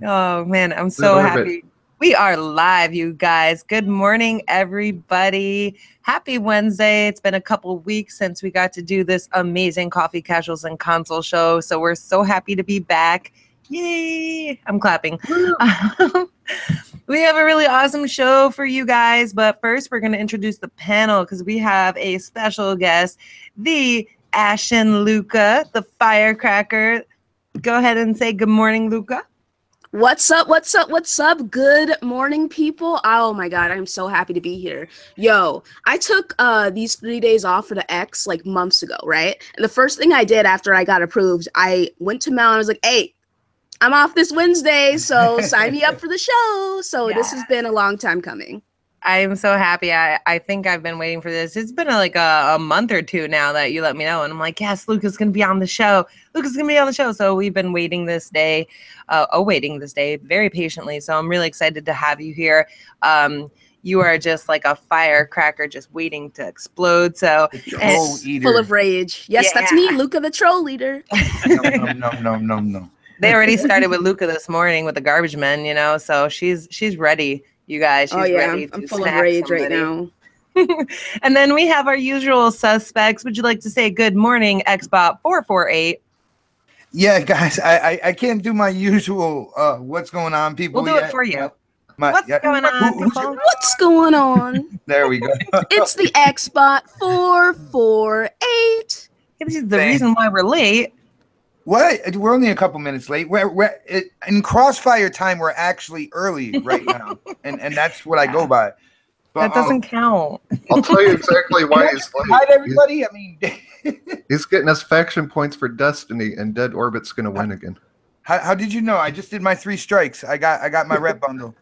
Oh man, I'm so happy. We are live, you guys. Good morning, everybody. Happy Wednesday. It's been a couple weeks since we got to do this amazing Coffee Casuals and Console show. So we're so happy to be back. Yay! I'm clapping. We have a really awesome show for you guys, but first we're going to introduce the panel because we have a special guest, the Ashen Luca, the firecracker. Go ahead and say good morning, Luca. What's up? What's up? What's up? Good morning, people. Oh my God, I'm so happy to be here. Yo, I took these 3 days off for the X like months ago, right? And the first thing I did after I got approved, I went to Mel and I was like, hey, I'm off this Wednesday, so sign me up for the show. So This has been a long time coming. I am so happy. I think I've been waiting for this. It's been like a month or two now that you let me know. And I'm like, yes, Luca's going to be on the show. Luca's going to be on the show. So we've been waiting this day, awaiting this day very patiently. So I'm really excited to have you here. You are just like a firecracker just waiting to explode. So full of rage. Yes, That's me, Luca the troll leader. No. They already started with Luca this morning with the garbage men, you know, so she's ready. You guys, she's ready to I'm full of rage right now. And then we have our usual suspects. Would you like to say good morning, Xbot 448? Yeah, guys, I can't do my usual what's going on, people. We'll do it for you. What's going on? What's going on? There we go. It's the Xbot 448. This is the reason why we're late. What? We're only a couple minutes late. We're in Crossfire time. We're actually early right now, and that's what I go by. But, that doesn't count. I'll tell you exactly why he's late. Hi, everybody. I mean, he's getting us faction points for Destiny, and Dead Orbit's going to win again. How did you know? I just did my 3 strikes. I got my rep bundle.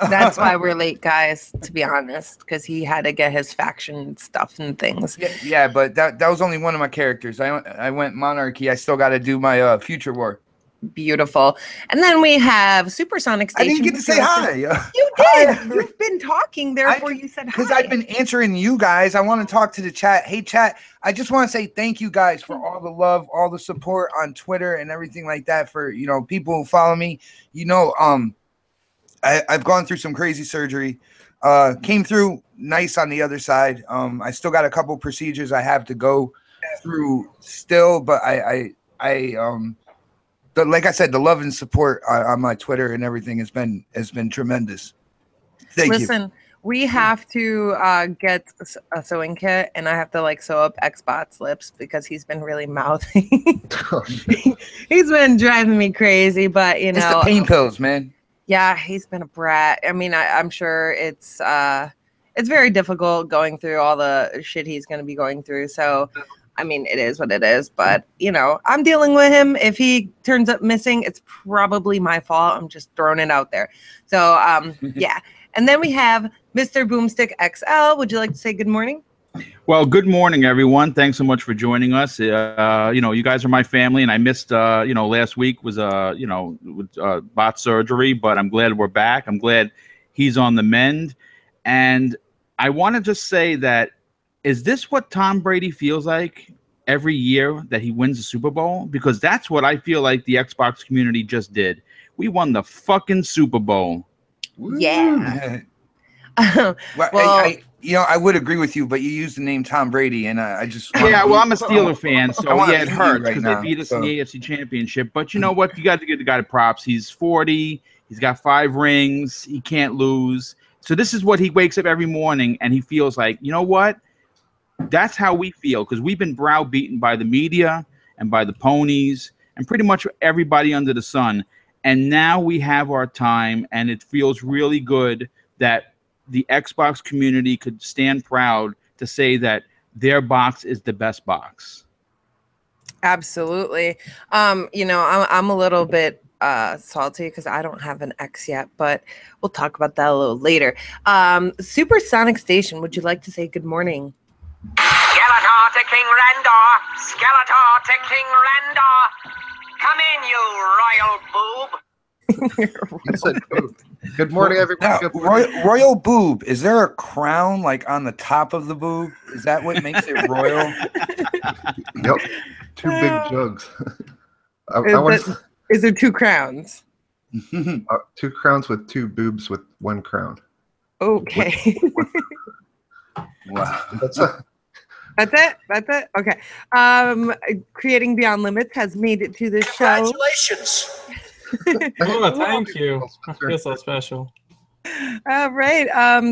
That's why we're late, guys, to be honest, because he had to get his faction stuff and things. Yeah, but that was only one of my characters. I went Monarchy. I still got to do my Future War. Beautiful. And then we have Supersonic Station. I didn't get to say hi. You did. Hi. You've been talking, therefore you said hi. Because I've been answering you guys. I want to talk to the chat. Hey, chat, I just want to say thank you guys for all the love, all the support on Twitter and everything like that for, people who follow me. I've gone through some crazy surgery, came through nice on the other side. I still got a couple procedures I have to go through still, but like I said, the love and support on my Twitter and everything has been tremendous. Thank you. Listen, we have to get a sewing kit, and I have to sew up Xbot's lips because he's been really mouthy. He's been driving me crazy, but it's the pain pills, man. Yeah, he's been a brat. I mean, I'm sure it's very difficult going through all the shit he's going to be going through. So, I mean, it is what it is. But, I'm dealing with him. If he turns up missing, it's probably my fault. I'm just throwing it out there. So, yeah. And then we have Mr. Boomstick XL. Would you like to say good morning? Well, good morning, everyone. Thanks so much for joining us. You guys are my family, and I missed, last week was, bot surgery, but I'm glad we're back. I'm glad he's on the mend. And I want to just say that, is this what Tom Brady feels like every year that he wins the Super Bowl? Because that's what I feel like the Xbox community just did. We won the fucking Super Bowl. Yeah. Well, I would agree with you, but you used the name Tom Brady, and I just I'm a Steeler fan, so yeah, it hurts because they beat us in the AFC Championship. But you know what? You got to give the guy props. He's 40. He's got 5 rings. He can't lose. So this is what he wakes up every morning, and he feels like, you know what? That's how we feel, because we've been browbeaten by the media and by the ponies and pretty much everybody under the sun. And now we have our time, and it feels really good that the Xbox community could stand proud to say that their box is the best box. Absolutely. I'm a little bit salty because I don't have an X yet, but we'll talk about that a little later. Supersonic Station, would you like to say good morning? Skeletor to King Rendor! Skeletor to King Rendor! Come in, you royal boob! He said boob. Good morning, everybody. Now, royal boob. Is there a crown on the top of the boob? Is that what makes it royal? Yep. 2 big jugs. Is there 2 crowns? 2 crowns with 2 boobs with 1 crown. Okay. Wow. That's it. Okay. Creating Beyond Limits has made it to the show. Congratulations. Oh, thank you. I feel so special. All right.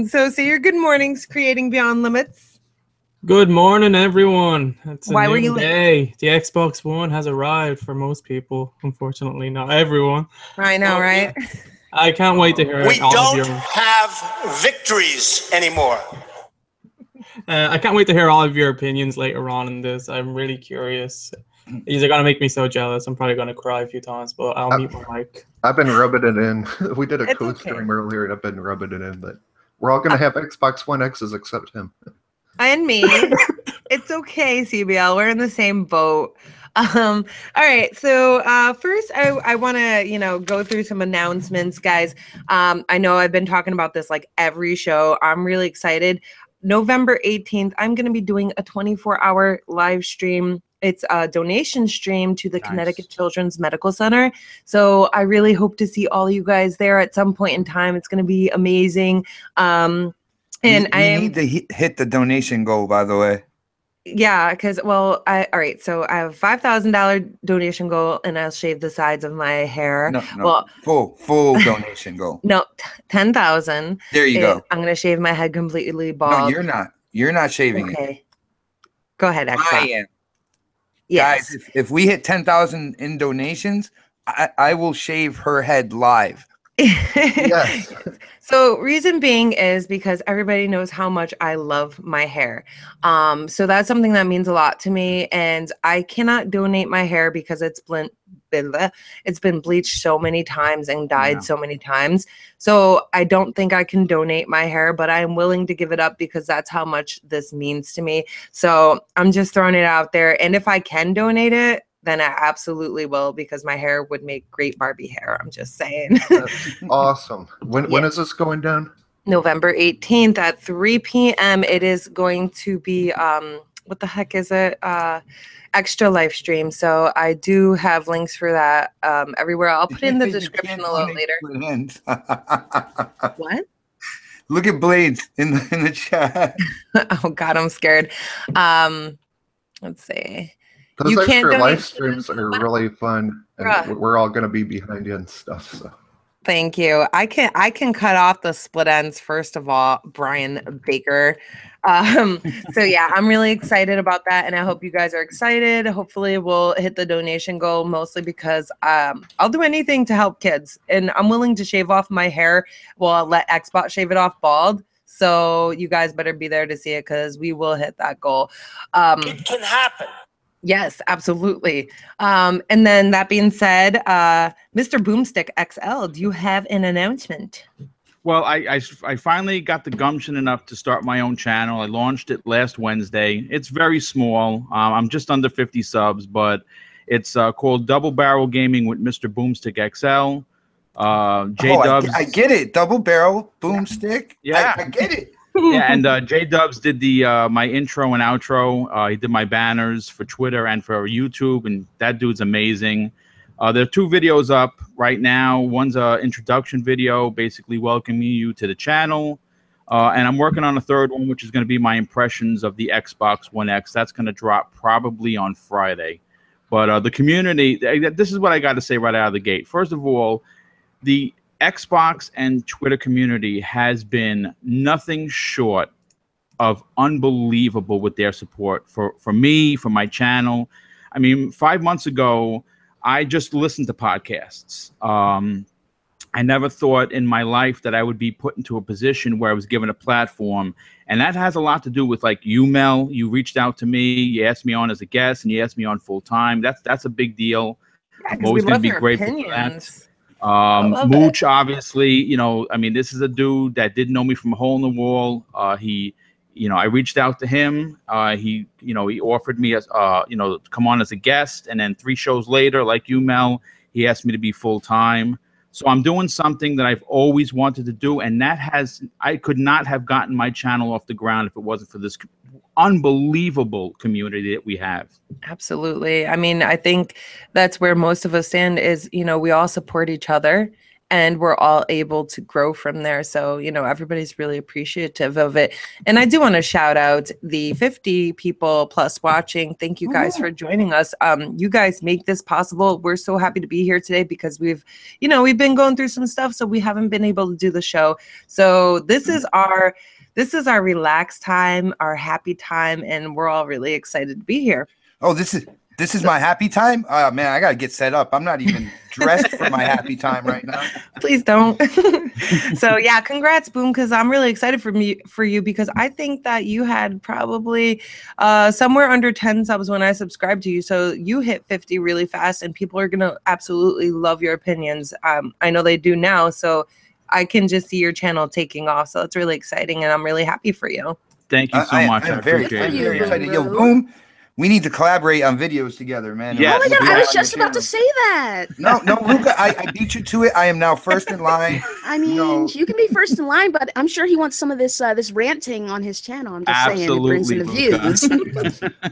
So say your good mornings, Creating Beyond Limits. Good morning, everyone. It's a Why were new you late? day. The Xbox One has arrived for most people. Unfortunately, not everyone. I know, right? I can't wait to hear We all of don't your. have victories anymore. I can't wait to hear all of your opinions later on in this. I'm really curious. These are gonna make me so jealous. I'm probably gonna cry a few times, but I'll mute my mic. I've been rubbing it in. We did a It's code okay. stream earlier, and I've been rubbing it in that we're all gonna have Xbox One X's except him. And me. It's okay, CBL. We're in the same boat. All right. So first, I want to, go through some announcements, guys. I know I've been talking about this like every show. I'm really excited. November 18th, I'm going to be doing a 24-hour live stream. It's a donation stream to the Connecticut Children's Medical Center. So I really hope to see all you guys there at some point in time. It's going to be amazing. And we need to hit the donation goal, by the way. Yeah, because all right. So I have a $5,000 donation goal, and I'll shave the sides of my hair. No, well, full donation goal. No, 10,000. There you go. I'm gonna shave my head completely bald. No, you're not. You're not shaving it. Okay. Go ahead, Xbox. I am. Yes. Guys, if we hit 10,000 in donations, I will shave her head live. Yes. So reason being is because everybody knows how much I love my hair. So that's something that means a lot to me, and I cannot donate my hair because it's been bleached so many times and dyed so many times. So I don't think I can donate my hair, but I'm willing to give it up because that's how much this means to me. So I'm just throwing it out there. And if I can donate it, then I absolutely will, because my hair would make great Barbie hair. I'm just saying. That's awesome. When is this going down? November 18th at 3 p.m. It is going to be, what the heck is it? Extra live stream. So I do have links for that everywhere. I'll put in the description a little later. What? Look at Blades in the chat. Oh God, I'm scared. Let's see. Those extra live streams are really fun, and we're all going to be behind you and stuff. So. Thank you. I can cut off the split ends first of all, Brian Baker. So yeah, I'm really excited about that, and I hope you guys are excited. Hopefully, we'll hit the donation goal, mostly because I'll do anything to help kids, and I'm willing to shave off my hair. Well, I'll let Xbox shave it off bald. So you guys better be there to see it, because we will hit that goal. It can happen. Yes, absolutely. And then that being said, Mr. Boomstick XL, do you have an announcement? Well, I finally got the gumption enough to start my own channel. I launched it last Wednesday. It's very small. I'm just under 50 subs, but it's called Double Barrel Gaming with Mr. Boomstick XL. J-Dubs. I get it. Double Barrel Boomstick. Yeah. I get it. Yeah, and J-Dubs did my intro and outro. He did my banners for Twitter and for YouTube, and that dude's amazing. There are 2 videos up right now. One's an introduction video, basically welcoming you to the channel. And I'm working on a 3rd one, which is going to be my impressions of the Xbox One X. That's going to drop probably on Friday. But the community, this is what I got to say right out of the gate. First of all, the Xbox and Twitter community has been nothing short of unbelievable with their support for me, for my channel. I mean, 5 months ago, I just listened to podcasts. I never thought in my life that I would be put into a position where I was given a platform. And that has a lot to do with, like, you, Mel. You reached out to me. You asked me on as a guest, and you asked me on full time. That's a big deal. Yeah, I'm always going to be grateful for that. Mooch, obviously, I mean, this is a dude that didn't know me from a hole in the wall. I reached out to him. He offered me to come on as a guest, and then 3 shows later, like you, Mel, he asked me to be full time. So I'm doing something that I've always wanted to do, and I could not have gotten my channel off the ground if it wasn't for this unbelievable community that we have. Absolutely. I mean, I think that's where most of us stand is, we all support each other and we're all able to grow from there. So, everybody's really appreciative of it. And I do want to shout out the 50 people plus watching. Thank you guys for joining us. You guys make this possible. We're so happy to be here today because we've been going through some stuff, so we haven't been able to do the show. So this is our relaxed time, our happy time, and we're all really excited to be here. Oh, this is my happy time? Oh, man, I got to get set up. I'm not even dressed for my happy time right now. Please don't. So, yeah, congrats, Boom, because I'm really excited for you because I think that you had probably somewhere under 10 subs when I subscribed to you. So you hit 50 really fast, and people are going to absolutely love your opinions. I know they do now, so I can just see your channel taking off. So it's really exciting, and I'm really happy for you. Thank you so much. I'm very excited. Yo, Boom. We need to collaborate on videos together, man. Yeah. Oh my God, I was just about to say that. No, Luca, I beat you to it. I am now first in line. I mean, you can be first in line, but I'm sure he wants some of this this ranting on his channel. I'm just saying it brings in the views.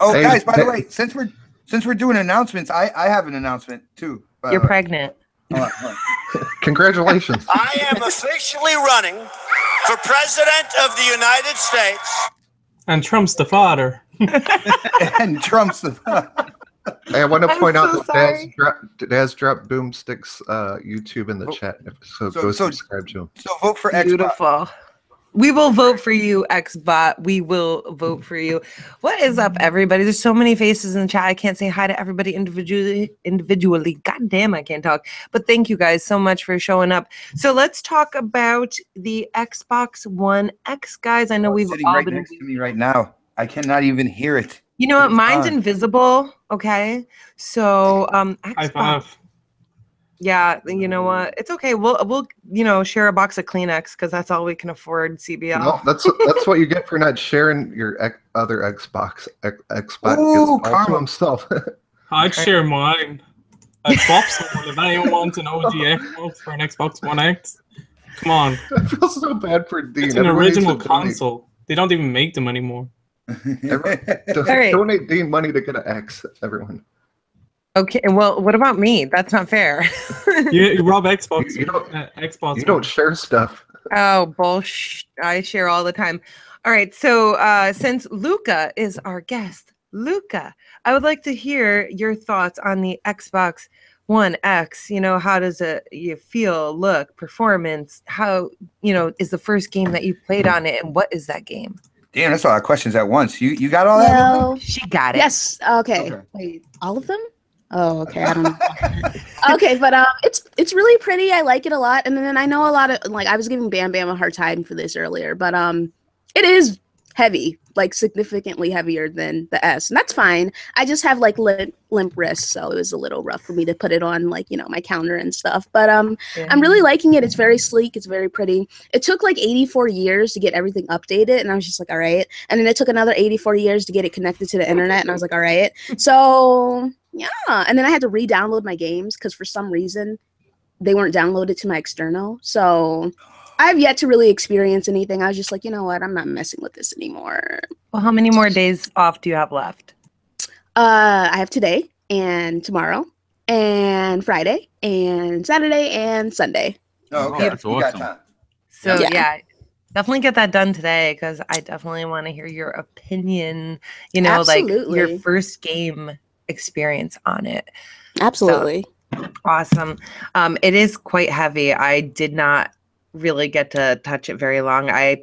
Oh, guys, by the way, since we're doing announcements, I have an announcement too. You're pregnant. Congratulations. I am officially running for president of the United States. And Trump's the father. And Trump's the father. Hey, I want to point out that Daz dropped Boomstick's YouTube in the chat. So go subscribe to him. So vote for Xbox. Beautiful. We will vote for you, Xbot. We will vote for you. What is up, everybody? There's so many faces in the chat. I can't say hi to everybody individually. God damn, I can't talk. But thank you guys so much for showing up. So let's talk about the Xbox One X, guys. I know we've sitting all right been next to me right now. I cannot even hear it. You know what? Mine's invisible. Okay. So Xbox. High five. Yeah, you know what? It's okay. We'll share a box of Kleenex because that's all we can afford. CBL. No, that's what you get for not sharing your other Xbox. Xbox Ooh, gets all to himself. I'd share mine. I'd swap someone if anyone wants an OG Xbox for an Xbox One X. Come on. I feel so bad for Dean. It's an original console. They don't even make them anymore. Donate Dean money to get an X, everyone. Okay, well, what about me? That's not fair. you rob Xbox. You don't share stuff. Oh, bullshit. I share all the time. All right, so since Luca is our guest, Luca, I would like to hear your thoughts on the Xbox One X. How does you feel, look, performance? How, is the first game that you played on it, and what is that game? Damn, that's a lot of questions at once. You got all that? Well, she got it. Yes. Okay. Wait, all of them? Oh, okay. I don't know. Okay, but it's really pretty. I like it a lot. And then I know a lot of I was giving Bam Bam a hard time for this earlier, but it is heavy, significantly heavier than the S, and that's fine. I just have limp wrists, so it was a little rough for me to put it on my counter and stuff. But I'm really liking it. It's very sleek. It's very pretty. It took 84 years to get everything updated, and I was just all right. And then it took another 84 years to get it connected to the internet, and I was all right. So yeah, and then I had to re-download my games because for some reason they weren't downloaded to my external. So I've yet to really experience anything. I was just you know what? I'm not messing with this anymore. Well, how many more days off do you have left? I have today and tomorrow and Friday and Saturday and Sunday. Oh, okay. That's awesome. So yeah, definitely get that done today because I definitely want to hear your opinion. Absolutely. Your first game experience on it. Absolutely. So, awesome. It is quite heavy. I did not really get to touch it very long. I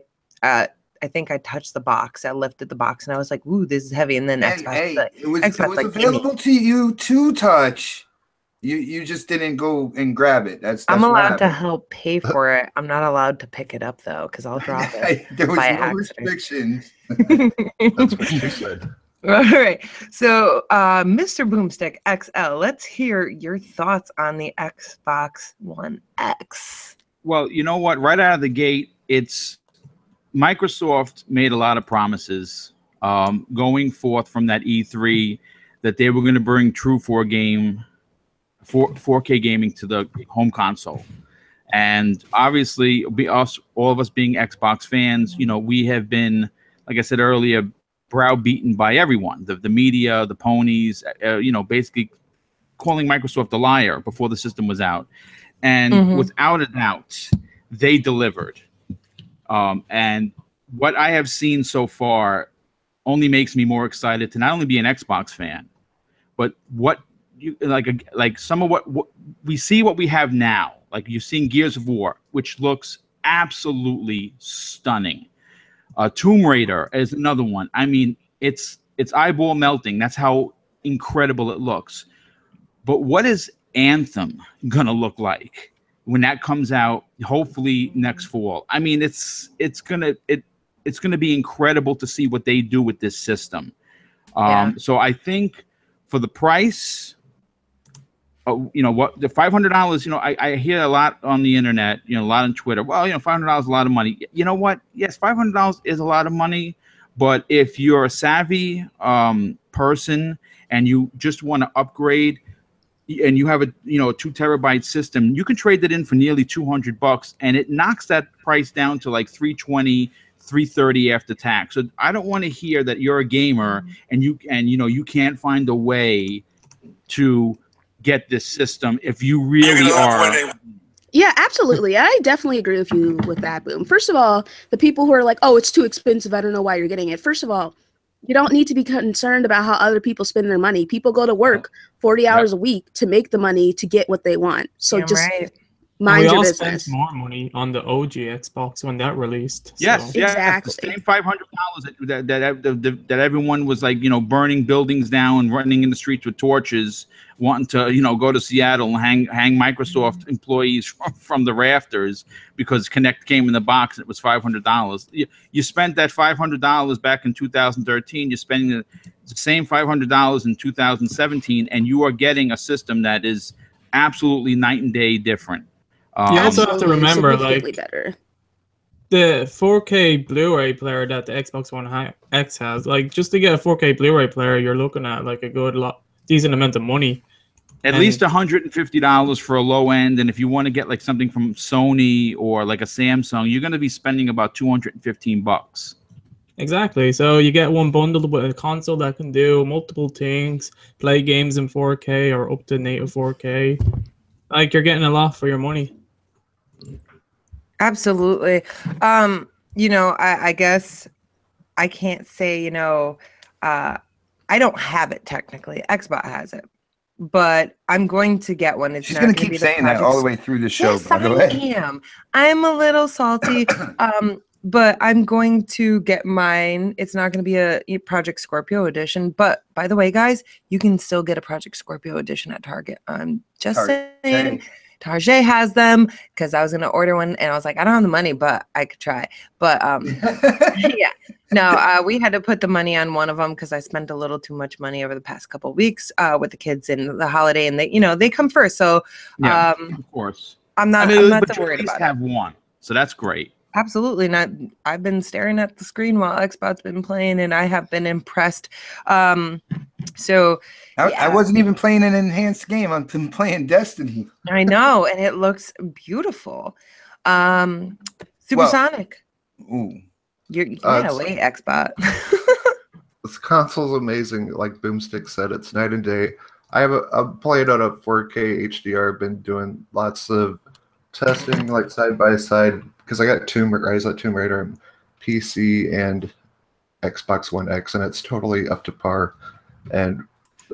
think I touched the box. I lifted the box and I was like, "Ooh, this is heavy." And then it was available to you to touch. You just didn't go and grab it. That's I'm allowed to help pay for it. I'm not allowed to pick it up though because I'll drop it. There was no restrictions. That's what she said. All right. So, Mr. Boomstick XL, let's hear your thoughts on the Xbox One X. Well, you know what? Right out of the gate, Microsoft made a lot of promises going forth from that E3 that they were going to bring true 4K gaming to the home console. And obviously, all of us being Xbox fans, we have been, like I said earlier, browbeaten by everyone, the media, the ponies, basically calling Microsoft a liar before the system was out. And without a doubt, they delivered. And what I have seen so far only makes me more excited to not only be an Xbox fan, but what you like some of what we see, what we have now. Like you're seeing Gears of War, which looks absolutely stunning. Tomb Raider is another one. I mean, it's eyeball melting. That's how incredible it looks. But what is Anthem gonna look like when that comes out? Hopefully next fall. I mean, it's gonna be incredible to see what they do with this system. So I think for the price, what the $500. I hear a lot on the internet. A lot on Twitter. Well, $500 is a lot of money. You know what? Yes, $500 is a lot of money. But if you're a savvy person and you just want to upgrade, and you have a 2 terabyte system, you can trade that in for nearly $200, and it knocks that price down to like $320, $330 after tax. So I don't want to hear that you're a gamer and you can't find a way to get this system if you really are. Yeah, absolutely. I definitely agree with you with that, Boom. First of all, the people who are like, oh, it's too expensive, I don't know why you're getting it. First of all, you don't need to be concerned about how other people spend their money. People go to work 40 hours a week to make the money to get what they want. So just mind your business. We all spent more money on the OG Xbox when that released. Yes, exactly. The same $500 that everyone was like, burning buildings down, running in the streets with torches, wanting to, go to Seattle and hang Microsoft employees from the rafters because Kinect came in the box and it was $500. You spent that $500 back in 2013. You're spending the same $500 in 2017, and you are getting a system that is absolutely night and day different. You also have to remember, like, better. The 4K Blu-ray player that the Xbox One X has, like, just to get a 4K Blu-ray player, you're looking at like a decent amount of money. At least $150 for a low end, and if you want to get like something from Sony or like a Samsung, you're going to be spending about $215. Exactly. So you get one bundled with a console that can do multiple things, play games in 4K or up to native 4K. Like, you're getting a lot for your money. Absolutely. I guess I can't say, I don't have it technically. Xbox has it. But I'm going to get one. She's going to keep saying that all the way through the show. Yes, I am. I'm a little salty, but I'm going to get mine. It's not going to be a Project Scorpio edition. But by the way, guys, you can still get a Project Scorpio edition at Target. I'm just saying. Target has them because I was going to order one and I was like, I don't have the money, but I could try. But yeah, no, we had to put the money on one of them because I spent a little too much money over the past couple of weeks with the kids and the holiday, and they come first. So of course, I'm not too worried about it. Have one, so that's great. Absolutely not. I've been staring at the screen while Xbox's been playing, and I have been impressed. I wasn't even playing an enhanced game. I've been playing Destiny. I know, and it looks beautiful. Supersonic. Ooh. You gotta wait, Xbox. This console's amazing. Like Boomstick said, it's night and day. I've played on a 4K HDR. Been doing lots of testing, like side by side, because I got Tomb Raider on PC and Xbox One X, and it's totally up to par. And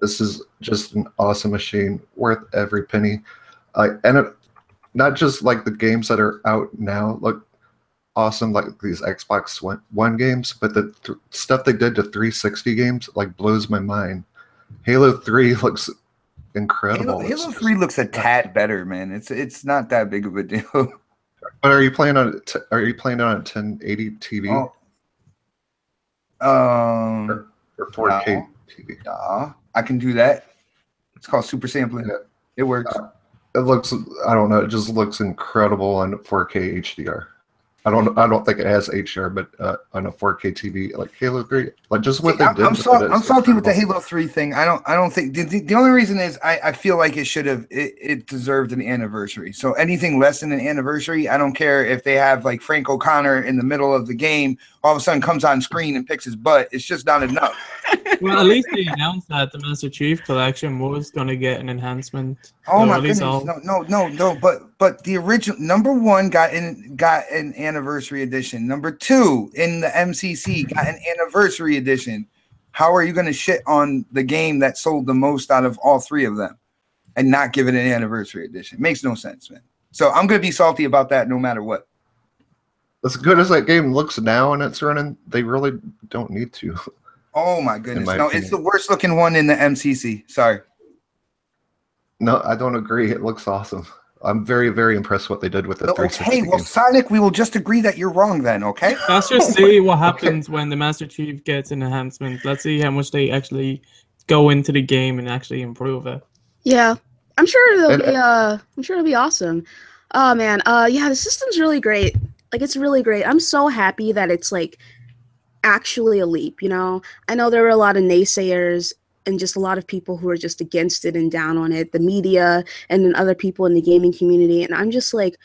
this is just an awesome machine, worth every penny. Not just like the games that are out now look awesome, like these Xbox One games, but the stuff they did to 360 games like blows my mind. Halo 3 looks incredible. Halo 3 looks a tad better, man. It's not that big of a deal. But are you playing on a 1080 TV? Or 4K TV? I can do that. It's called super sampling. It works. It looks, I don't know, it just looks incredible on 4K HDR. I don't think it has HDR, but on a 4K TV like Halo 3, like just what they did. I'm salty with the Halo 3 thing. I don't think the only reason is I feel like it should have it deserved an anniversary. So anything less than an anniversary, I don't care if they have like Frank O'Connor in the middle of the game, all of a sudden comes on screen and picks his butt. It's just not enough. Well, at least they announced that the Master Chief Collection was going to get an enhancement. Oh my goodness! No. But the original number 1 got an anniversary edition. Number 2 in the MCC got an anniversary edition. How are you going to shit on the game that sold the most out of all 3 of them and not give it an anniversary edition? It makes no sense, man. So I'm going to be salty about that no matter what. As good as that game looks now and it's running, they really don't need to. Oh my goodness! No, it's the worst looking one in the MCC. Sorry. No, I don't agree. It looks awesome. I'm very, very impressed what they did with the 360 Okay, well, game. Sonic, we will just agree that you're wrong then, okay? Let's just see what happens when the Master Chief gets an enhancement. Let's see how much they actually go into the game and actually improve it. Yeah, I'm sure it'll be awesome. Oh man, yeah, the system's really great. Like, it's really great. I'm so happy that it's like actually a leap, you know? I know there were a lot of naysayers and just a lot of people who are just against it and down on it, the media and then other people in the gaming community. And I'm just like,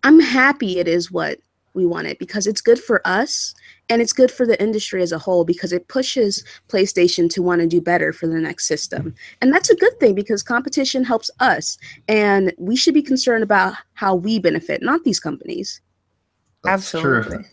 I'm happy it is what we wanted because it's good for us and it's good for the industry as a whole because it pushes PlayStation to want to do better for the next system. And that's a good thing because competition helps us and we should be concerned about how we benefit, not these companies. That's Absolutely. True.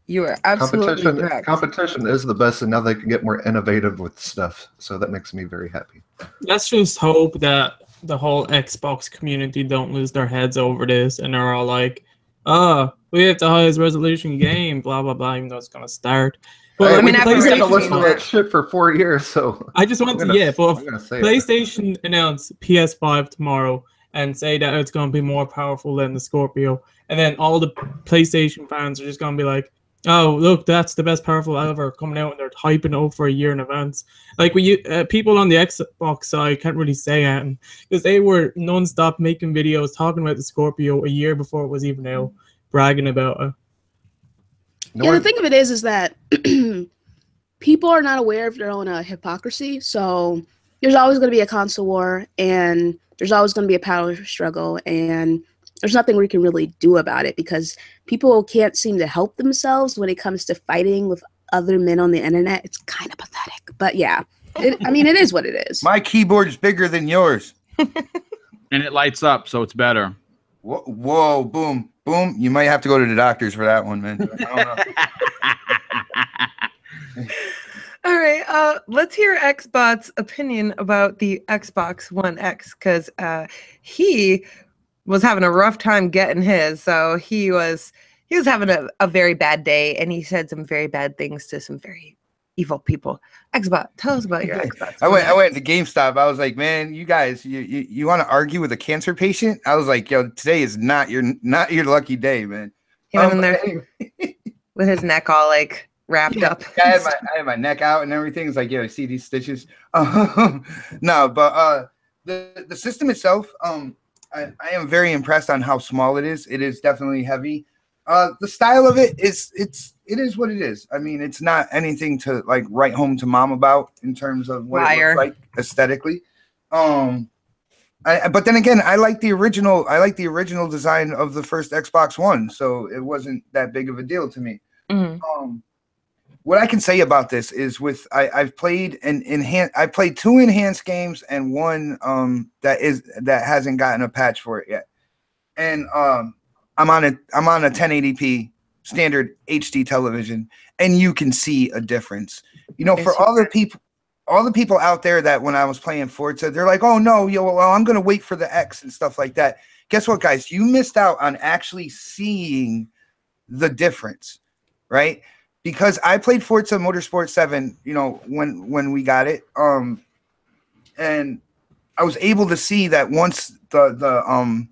You are absolutely correct. Competition is the best, and now they can get more innovative with stuff. So that makes me very happy. Let's just hope that the whole Xbox community don't lose their heads over this, and they're all like, "Oh, we have the highest resolution game," blah blah blah. Even though it's gonna start. But I mean, I've been to listen to that shit for 4 years, so I just want to, yeah. But PlayStation announced PS5 tomorrow and say that it's gonna be more powerful than the Scorpio, and then all the PlayStation fans are just gonna be like, "Oh, look, that's the best powerful ever," coming out and they're hyping it up for a year in advance. Like people on the Xbox side can't really say anything because they were non-stop making videos talking about the Scorpio a year before it was even out, bragging about it. Yeah, the thing of it is that people are not aware of their own hypocrisy. So there's always going to be a console war, and there's always going to be a power struggle, and there's nothing we can really do about it because people can't seem to help themselves when it comes to fighting with other men on the internet. It's kind of pathetic, but yeah, I mean, it is what it is. My keyboard is bigger than yours. And it lights up, so it's better. Whoa, boom, boom. You might have to go to the doctors for that one, man. I don't know. All right, let's hear Xbot's opinion about the Xbox One X because he was having a rough time getting his, so he was having a very bad day, and he said some very bad things to some very evil people. Xbot, tell us about your Xbox. I went to GameStop. I was like, man, you guys, you want to argue with a cancer patient? I was like, yo, today is not your lucky day, man. He went in there with his neck all like wrapped up. I had my neck out and everything. It's like, yeah, I see these stitches. No, but the system itself, I am very impressed on how small it is. It is definitely heavy. The style of it is what it is. I mean, it's not anything to like write home to mom about in terms of what it looks like aesthetically. But then again, I like the original design of the first Xbox One, so it wasn't that big of a deal to me. Mm-hmm. What I can say about this is I've played two enhanced games and one that hasn't gotten a patch for it yet. And I'm on a 1080p standard HD television, and you can see a difference. You know, for all the people out there that when I was playing Forza, they're like, "Oh no, well, I'm gonna wait for the X and stuff like that." Guess what, guys? You missed out on actually seeing the difference, right? Because I played Forza Motorsport 7, you know, when we got it, and I was able to see that once the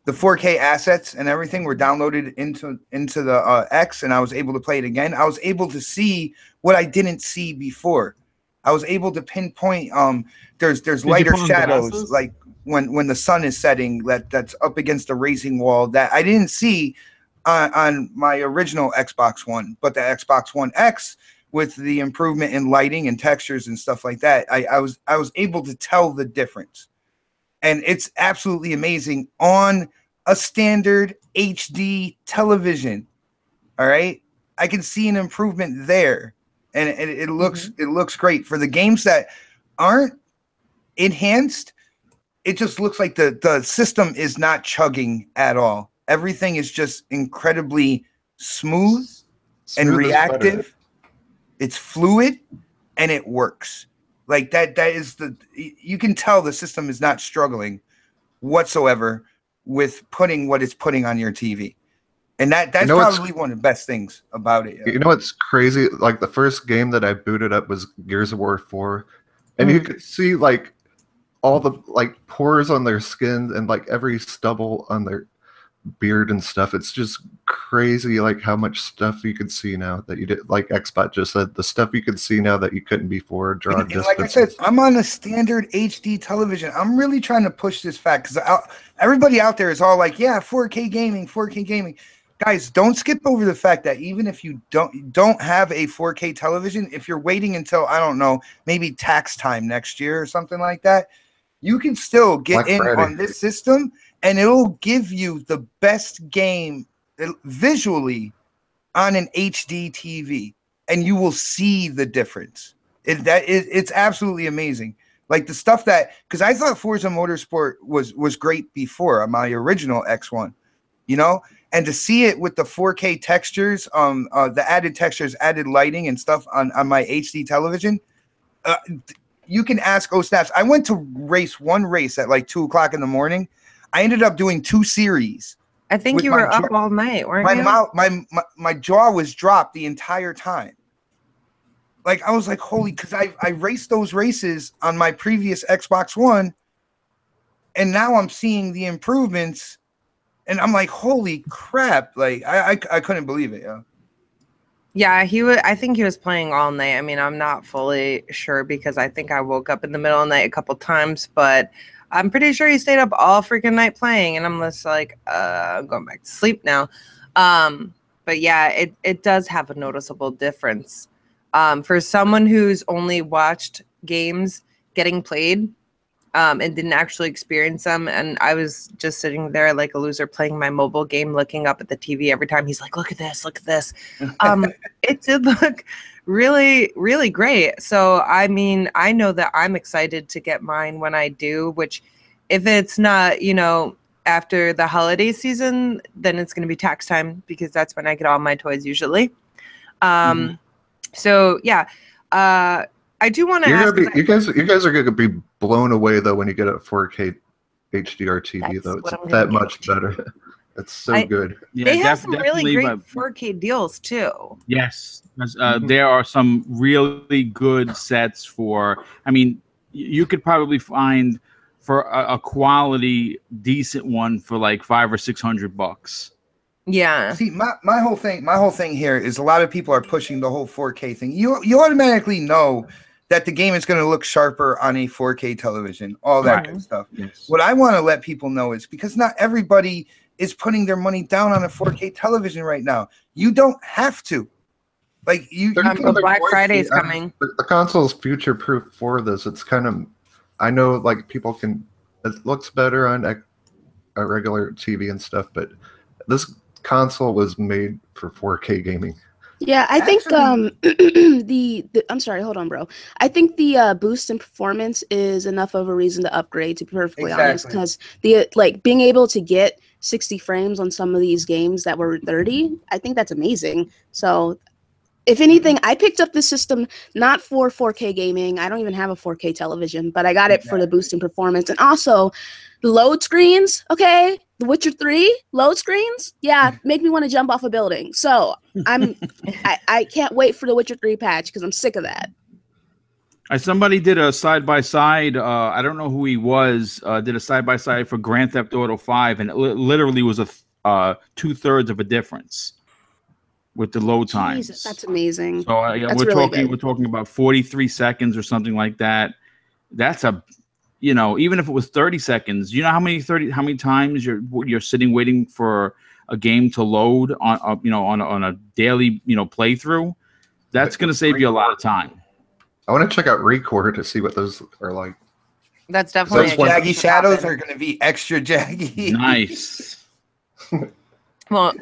4K assets and everything were downloaded into the X, and I was able to play it again. I was able to see what I didn't see before. I was able to pinpoint there's lighter shadows, like when the sun is setting that's up against the racing wall that I didn't see on my original Xbox One, but the Xbox One X, with the improvement in lighting and textures and stuff like that, I was able to tell the difference. And it's absolutely amazing on a standard HD television. All right. I can see an improvement there. And it looks great. For the games that aren't enhanced, it just looks like the system is not chugging at all. Everything is just incredibly smooth and reactive. It's fluid and it works. Like that is you can tell the system is not struggling whatsoever with putting what it's putting on your TV. And that's probably one of the best things about it. You know what's crazy? Like the first game that I booted up was Gears of War 4. And you could see like all the like pores on their skin and like every stubble on their beard and stuff. It's just crazy like how much stuff you can see now that you did. Like Xbot just said, the stuff you can see now that you couldn't before. And like I said, I'm on a standard HD television. I'm really trying to push this fact because everybody out there is all like, yeah, 4K gaming. Guys, don't skip over the fact that even if you don't have a 4K television, if you're waiting until, I don't know, maybe tax time next year or something like that, you can still get in on this system and it'll give you the best game visually on an HD TV, and you will see the difference. It's absolutely amazing. Like the stuff that, because I thought Forza Motorsport was great before on my original X1, you know, and to see it with the 4K textures, the added textures, added lighting and stuff on my HD television, you can ask Snaps. I went to one race at like 2 o'clock in the morning. I ended up doing 2 series. I think you were up all night, weren't you? My jaw was dropped the entire time. Like I was like, holy, because I raced those races on my previous Xbox One, and now I'm seeing the improvements, and I'm like, holy crap! Like I couldn't believe it. Yeah, I think he was playing all night. I mean, I'm not fully sure because I think I woke up in the middle of the night a couple times, but I'm pretty sure he stayed up all freaking night playing, and I'm just like, I'm going back to sleep now. But yeah, it does have a noticeable difference. For someone who's only watched games getting played and didn't actually experience them, and I was just sitting there like a loser playing my mobile game, looking up at the TV every time he's like, look at this. It did look really, really great. So, I mean, I know that I'm excited to get mine when I do, which if it's not, you know, after the holiday season, then it's going to be tax time because that's when I get all my toys usually. So, yeah, I do want to ask. You guys are going to be blown away, though, when you get a 4K HDR TV, though. It's that much better. It's so good. Yeah, they have some really great 4K deals, too. Yes. There are some really good sets for, I mean, you could probably find for a quality, decent one for like $500 or $600. Yeah. See, my whole thing here is a lot of people are pushing the whole 4K thing. You automatically know that the game is going to look sharper on a 4K television, all that good stuff. Yes. What I want to let people know is because not everybody is putting their money down on a 4K television right now. You don't have to. Like Black Friday's coming. The console is future proof for this. It's kind of, I know like people can, it looks better on a regular TV and stuff, but this console was made for 4K gaming. Yeah, I think I'm sorry, hold on, bro. I think the boost in performance is enough of a reason to upgrade, to be perfectly honest, because the being able to get 60 frames on some of these games that were 30, I think that's amazing. So if anything, I picked up this system not for 4K gaming. I don't even have a 4K television, but I got it for the boost in performance. And also, the load screens, okay? The Witcher 3 load screens, yeah, make me want to jump off a building. So I can't wait for the Witcher 3 patch because I'm sick of that. Somebody did a side-by-side, I don't know who he was, did a side-by-side for Grand Theft Auto 5, and it literally was a 2/3 of a difference with the load times. Jesus, that's amazing. So we're talking about 43 seconds or something like that. That's a, you know, even if it was 30 seconds, you know how many times you're sitting waiting for a game to load on on a daily playthrough, that's going to save you a lot of time. I want to check out Record to see what those are like. That's definitely those jaggy shadows are going to be extra jaggy. Nice. Well,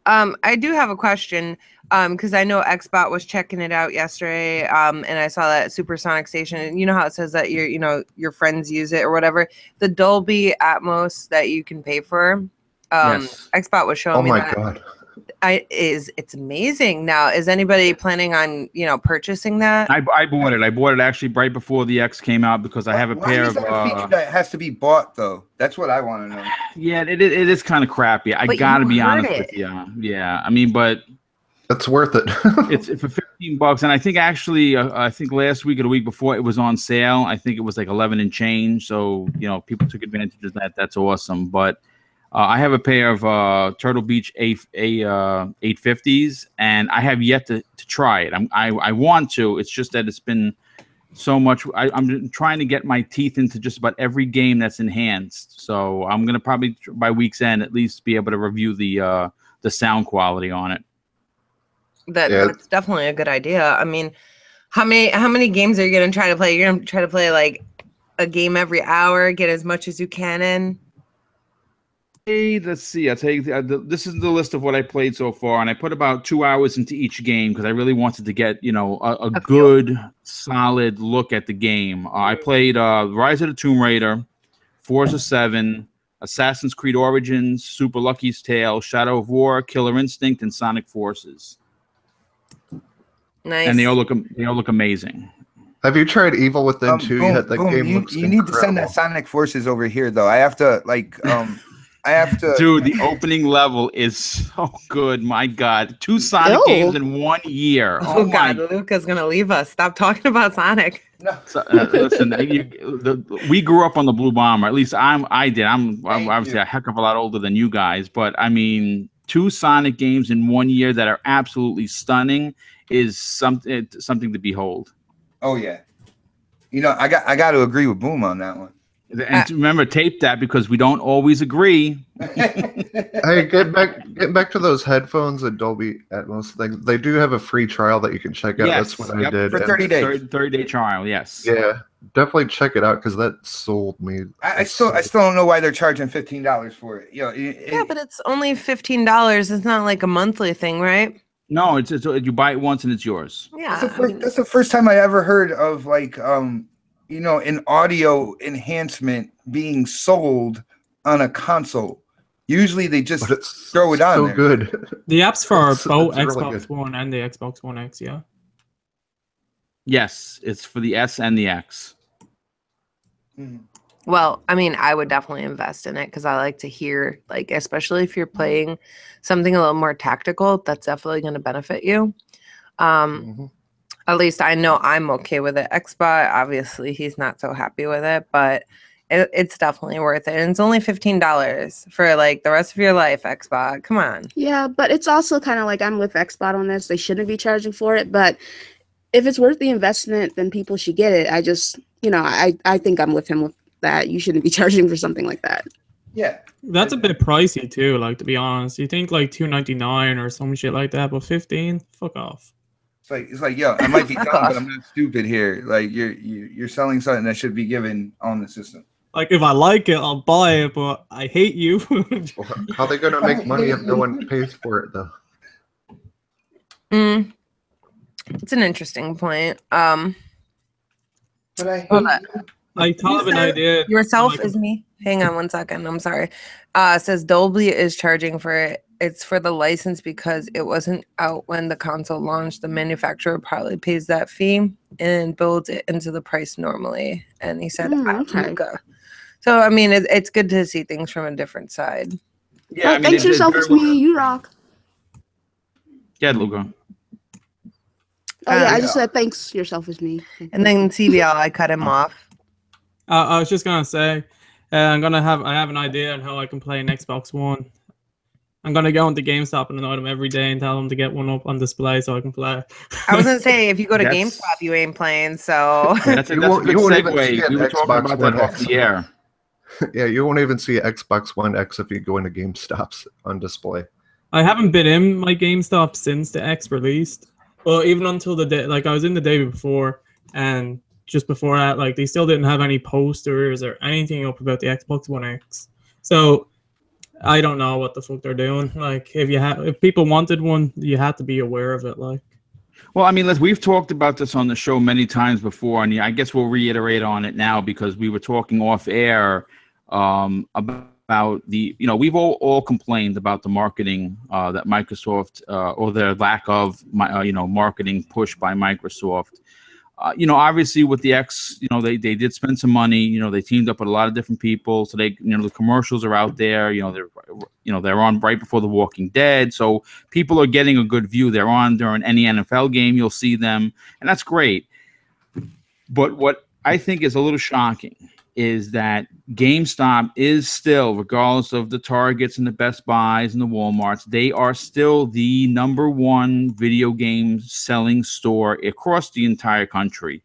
I do have a question because I know Xbot was checking it out yesterday, and I saw that Supersonic Station. And you know how it says that your friends use it or whatever. The Dolby Atmos that you can pay for. Yes. Xbot was showing me that. Oh my god. It's amazing. Now, is anybody planning on purchasing that? I bought it. I bought it actually right before the X came out because I have a pair of. A feature that has to be bought though. That's what I want to know. Yeah, it is kind of crappy. I gotta be honest with you. Yeah, I mean, but that's worth it. it's for $15, and I think actually, I think last week or the week before it was on sale. I think it was like 11 and change. So people took advantage of that. That's awesome, but. I have a pair of Turtle Beach 850s, and I have yet to try it. I want to. It's just that it's been so much. I'm trying to get my teeth into just about every game that's enhanced. So I'm gonna probably by week's end at least be able to review the sound quality on it. That's definitely a good idea. I mean, how many games are you gonna try to play? You're gonna try to play like a game every hour, get as much as you can in. Let's see. I'll tell you. This is the list of what I played so far, and I put about 2 hours into each game because I really wanted to get a good, solid look at the game. I played Rise of the Tomb Raider, Forza 7, Assassin's Creed Origins, Super Lucky's Tale, Shadow of War, Killer Instinct, and Sonic Forces. Nice. And they all look amazing. Have you tried Evil Within 2 yet? That game looks you need to send that Sonic Forces over here though. I have to Dude, the opening level is so good. My God. 2 Sonic games in 1 year. Oh God, Luca's going to leave us. Stop talking about Sonic. No. So, listen, we grew up on the Blue Bomber. At least I did. I'm obviously a heck of a lot older than you guys. But, I mean, 2 Sonic games in 1 year that are absolutely stunning is something to behold. Oh, yeah. I got to agree with Boom on that one. And remember, tape that because we don't always agree. Hey, get back to those headphones and Dolby Atmos thing. They do have a free trial that you can check out. Yes, that's what I did. For 30 days. 30-day trial, yes. Yeah, definitely check it out because that sold me. I still don't know why they're charging $15 for it. Yeah, but it's only $15. It's not like a monthly thing, right? No, it's you buy it once and it's yours. Yeah, that's the first time I ever heard of like an audio enhancement being sold on a console. Usually they just throw it on there. Good. The apps for both Xbox One and the Xbox One X, yeah. Yes, it's for the S and the X. Well, I mean, I would definitely invest in it because I like to hear, like, especially if you're playing something a little more tactical, that's definitely going to benefit you. At least I know I'm okay with it. Xbot, obviously, he's not so happy with it, but it's definitely worth it. And it's only $15 for like the rest of your life, Xbot. Come on. Yeah, but it's also kind of like I'm with Xbot on this. They shouldn't be charging for it, but if it's worth the investment, then people should get it. I just, I think I'm with him with that. You shouldn't be charging for something like that. Yeah. That's a bit pricey too, like, to be honest. You think like $2.99 or some shit like that, but $15? Fuck off. It's like, yo, I might be dumb, but I'm not stupid here. Like you're selling something that should be given on the system. Like if I like it, I'll buy it, but I hate you. How are they gonna make money if no one pays for it though? It's an interesting point. But I thought of an idea. Yourself is me. Hang on one second. I'm sorry. It says Dolby is charging for it. It's for the license because it wasn't out when the console launched. The manufacturer probably pays that fee and builds it into the price normally. And he said, okay. So, I mean, it's good to see things from a different side. Yeah, I mean, thanks yourself, it's me. You rock. Yeah, Luca. Oh, yeah, I just said thanks yourself is me. And then CBL, I cut him off. I was just going to say, I have an idea on how I can play an Xbox One. I'm going to go into GameStop and annoy them every day and tell them to get one up on display so I can play. I was going to say, if you go to GameStop, you ain't playing, so... That's a good segue. We were talking about that off the air. Yeah, you won't even see Xbox One X if you go into GameStops on display. I haven't been in my GameStop since the X released. Well, even until the day, like I was in the day before, and just before that, like they still didn't have any posters or anything up about the Xbox One X. So I don't know what the fuck they're doing. Like if people wanted one, you had to be aware of it. Like, well, I mean, we've talked about this on the show many times before, and I guess we'll reiterate on it now because we were talking off air about the, we've all complained about the marketing that Microsoft or their lack of marketing push by Microsoft. Obviously with the X, they did spend some money. They teamed up with a lot of different people, so they, the commercials are out there. They're on right before The Walking Dead, so people are getting a good view. They're on during any NFL game, you'll see them, and that's great. But what I think is a little shocking is that GameStop is still, regardless of the Targets and the Best Buys and the Walmarts, they are still the #1 video game selling store across the entire country.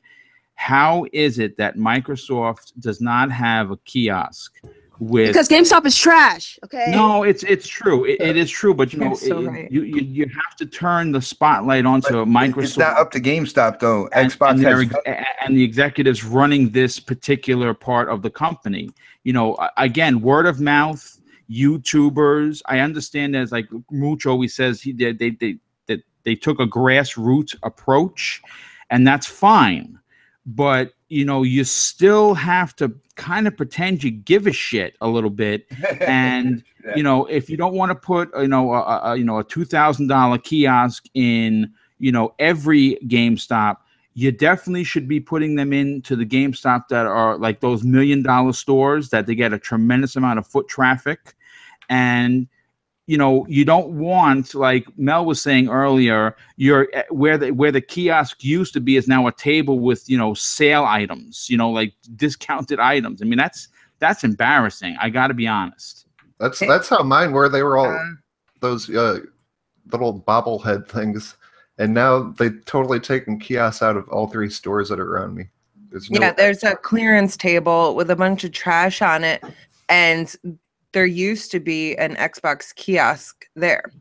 How is it that Microsoft does not have a kiosk with? Because GameStop is trash. Okay. No, it's true. It is true, but right. you have to turn the spotlight onto Microsoft. It's not up to GameStop though. Xbox and the executives running this particular part of the company. Again, word of mouth, YouTubers. I understand as like Mooch always says, they took a grassroots approach, and that's fine. But you still have to kind of pretend you give a shit a little bit, and if you don't want to put a $2,000 kiosk in every GameStop, you definitely should be putting them into the GameStop that are like those $1 million stores that they get a tremendous amount of foot traffic, and you don't want, like Mel was saying earlier, where the kiosk used to be is now a table with sale items, like discounted items. I mean, that's embarrassing. I got to be honest. That's how mine were. They were all those little bobblehead things, and now they've totally taken kiosks out of all 3 stores that are around me. There's a clearance table with a bunch of trash on it, and there used to be an Xbox kiosk there.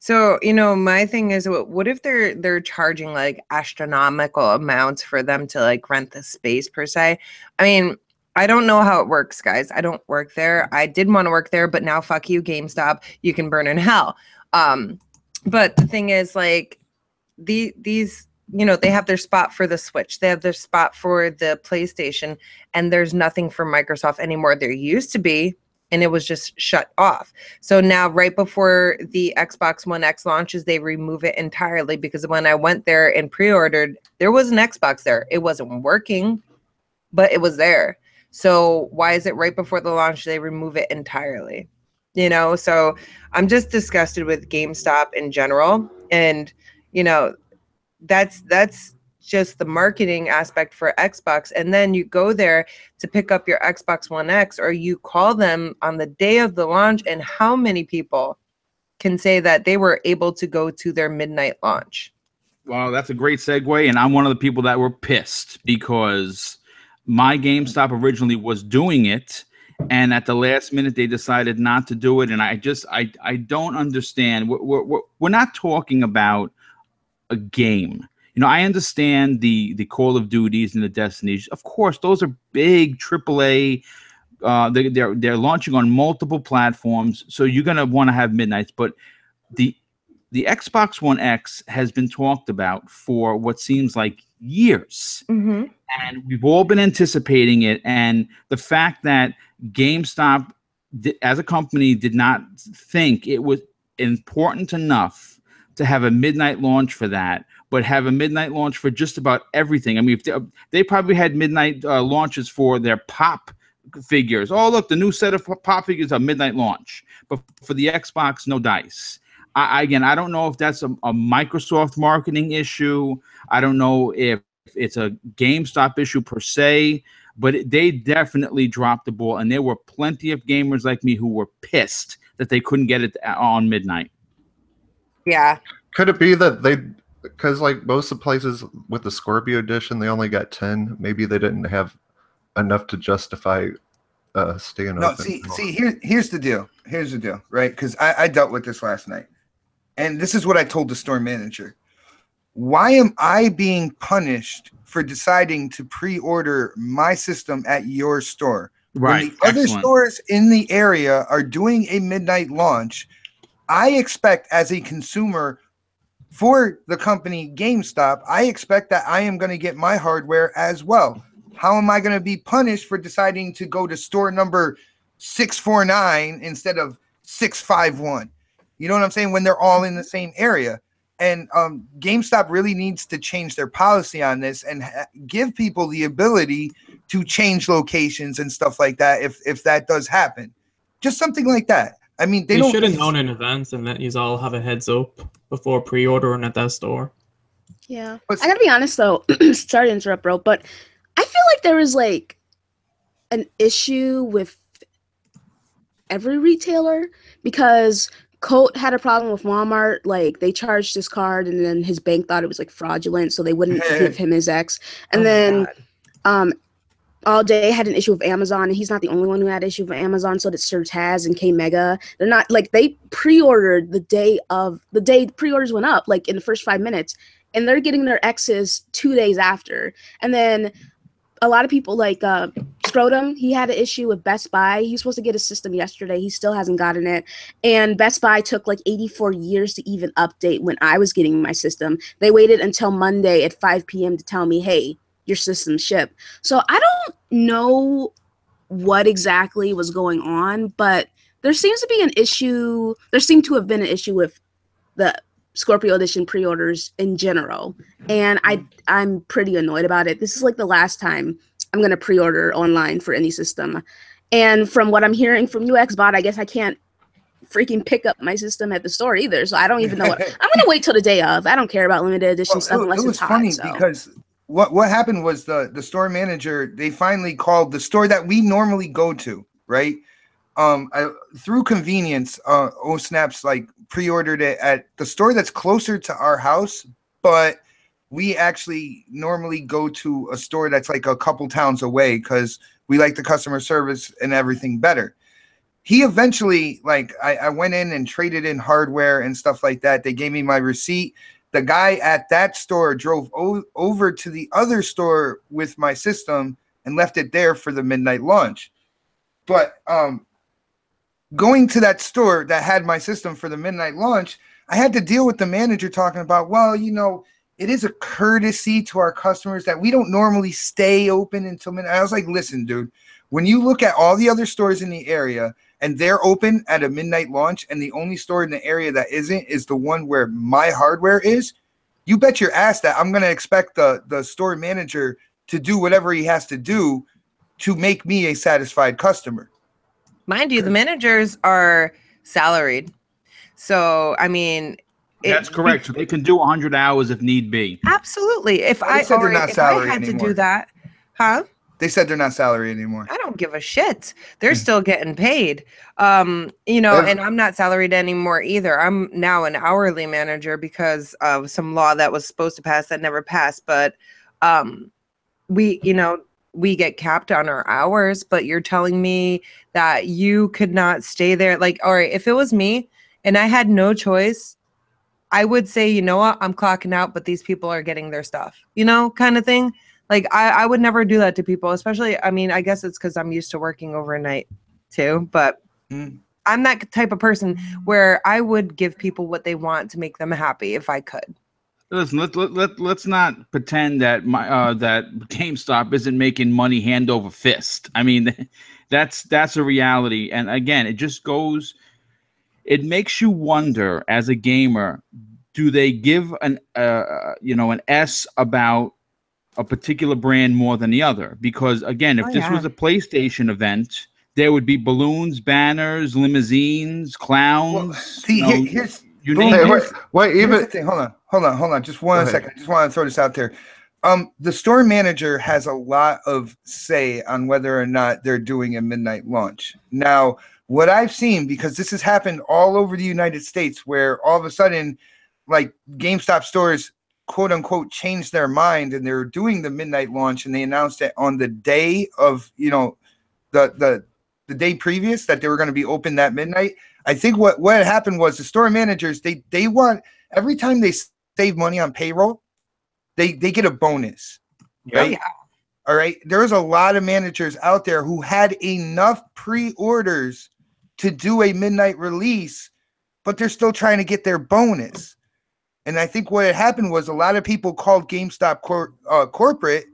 So, my thing is, what if they're charging like astronomical amounts for them to like rent the space per se? I mean, I don't know how it works, guys. I don't work there. I did want to work there, but now fuck you, GameStop. You can burn in hell. But the thing is, like, these they have their spot for the Switch. They have their spot for the PlayStation, and there's nothing for Microsoft anymore. There used to be, and it was just shut off. So now right before the Xbox One X launches, they remove it entirely, because when I went there and pre-ordered, there was an Xbox there. It wasn't working, but it was there. So why is it right before the launch they remove it entirely? So I'm just disgusted with GameStop in general. And, that's just the marketing aspect for Xbox. And then you go there to pick up your Xbox One X, or you call them on the day of the launch, and how many people can say that they were able to go to their midnight launch? Well, that's a great segue, and I'm one of the people that were pissed because my GameStop originally was doing it, and at the last minute they decided not to do it. And I don't understand. We're not talking about a game. I understand the Call of Duties and the Destinies. Of course, those are big AAA. They're launching on multiple platforms, so you're gonna want to have midnights. But the Xbox One X has been talked about for what seems like years, and we've all been anticipating it. And the fact that GameStop, as a company, did not think it was important enough to have a midnight launch for that, but have a midnight launch for just about everything. I mean, if they probably had midnight launches for their pop figures. Oh, look, the new set of pop figures are midnight launch. But for the Xbox, no dice. I don't know if that's a Microsoft marketing issue. I don't know if it's a GameStop issue per se, but they definitely dropped the ball. And there were plenty of gamers like me who were pissed that they couldn't get it on midnight. Yeah. Could it be that because like most of the places with the Scorpio edition, they only got 10. Maybe they didn't have enough to justify staying no, open. Here's the deal. Here's the deal, right? Because I dealt with this last night, and this is what I told the store manager. Why am I being punished for deciding to pre-order my system at your store? Right. When the other stores in the area are doing a midnight launch, I expect as a consumer for the company GameStop, I expect that I am going to get my hardware as well. How am I going to be punished for deciding to go to store number 649 instead of 651? You know what I'm saying? When they're all in the same area. And GameStop really needs to change their policy on this and give people the ability to change locations and stuff like that if that does happen. Just something like that. I mean, they should have known in advance and let you all have a heads up before pre-ordering at that store. Yeah. I gotta be honest though, sorry to interrupt, bro, but I feel like there is like an issue with every retailer because Colt had a problem with Walmart. Like they charged his card and then his bank thought it was like fraudulent, so they wouldn't give him his X. And then All Day had an issue with Amazon, and he's not the only one who had an issue with Amazon. So did Sir Taz and K Mega. They're not like they pre-ordered the day pre-orders went up, like in the first 5 minutes, and they're getting their X's 2 days after. And then a lot of people like Scrotum, he had an issue with Best Buy. He was supposed to get a system yesterday. He still hasn't gotten it. And Best Buy took like 84 years to even update when I was getting my system. They waited until Monday at 5 p.m. to tell me, hey, your system shipped. So I don't know what exactly was going on, but there seems to be an issue. There seemed to have been an issue with the Scorpio Edition pre-orders in general. And I'm pretty annoyed about it. This is like the last time I'm going to pre-order online for any system. And from what I'm hearing from UXBot, I guess I can't freaking pick up my system at the store either. So I don't even know what I'm going to wait till the day of. I don't care about limited edition stuff unless it's hot. It was funny because what happened was the store manager, they finally called the store that we normally go to, right? Through convenience, Oh Snaps like pre-ordered it at the store that's closer to our house, but we actually normally go to a store that's like a couple towns away because we like the customer service and everything better. He eventually, like, I went in and traded in hardware and stuff like that. They gave me my receipt. The guy at that store drove over to the other store with my system and left it there for the midnight launch. But going to that store that had my system for the midnight launch, I had to deal with the manager talking about, well, you know, it is a courtesy to our customers that we don't normally stay open until midnight. I was like, listen, dude, when you look at all the other stores in the area and they're open at a midnight launch and the only store in the area that isn't is the one where my hardware is, you bet your ass that I'm going to expect the store manager to do whatever he has to do to make me a satisfied customer. Mind you, the managers are salaried. So, I mean, that's correct. So they can do 100 hours if need be. Absolutely. If I had to do that, huh? They said they're not salary anymore. I don't give a shit. They're still getting paid. You know, and I'm not salaried anymore either. I'm now an hourly manager because of some law that was supposed to pass that never passed. But we get capped on our hours, but you're telling me that you could not stay there. Like, all right, if it was me and I had no choice, I would say, you know what, I'm clocking out, but these people are getting their stuff, you know, kind of thing. Like, I would never do that to people, especially, I mean, I guess it's because I'm used to working overnight too, but I'm that type of person where I would give people what they want to make them happy if I could. Listen, let's not pretend that that GameStop isn't making money hand over fist. I mean, that's a reality. And again, it just goes, it makes you wonder as a gamer, do they give an S about a particular brand more than the other? Because again, if this was a PlayStation event, there would be balloons, banners, limousines, clowns. Well, see, here's you name it. Wait, even hold on. Just one second. Just want to throw this out there. The store manager has a lot of say on whether or not they're doing a midnight launch. Now, what I've seen, because this has happened all over the United States, where all of a sudden, like GameStop stores, quote unquote, changed their mind and they're doing the midnight launch, and they announced it on the day of, you know, the the day previous that they were going to be open that midnight. I think what happened was the store managers, they want, every time they save money on payroll, they get a bonus, right? Yeah. All right. There's a lot of managers out there who had enough pre-orders to do a midnight release, but they're still trying to get their bonus. And I think what had happened was a lot of people called GameStop corporate,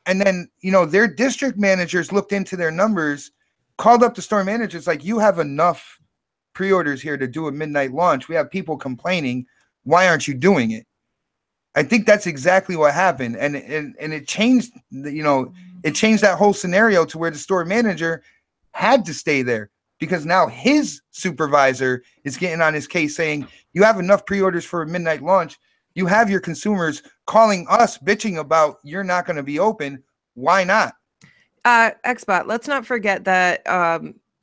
and then, you know, their district managers looked into their numbers, called up the store managers like, you have enough pre-orders here to do a midnight launch. We have people complaining. Why aren't you doing it? I think that's exactly what happened. And it changed, you know, it changed that whole scenario to where the store manager had to stay there, because now his supervisor is getting on his case saying, you have enough pre-orders for a midnight launch. You have your consumers calling us, bitching about you're not going to be open. Why not? Xbot, let's not forget that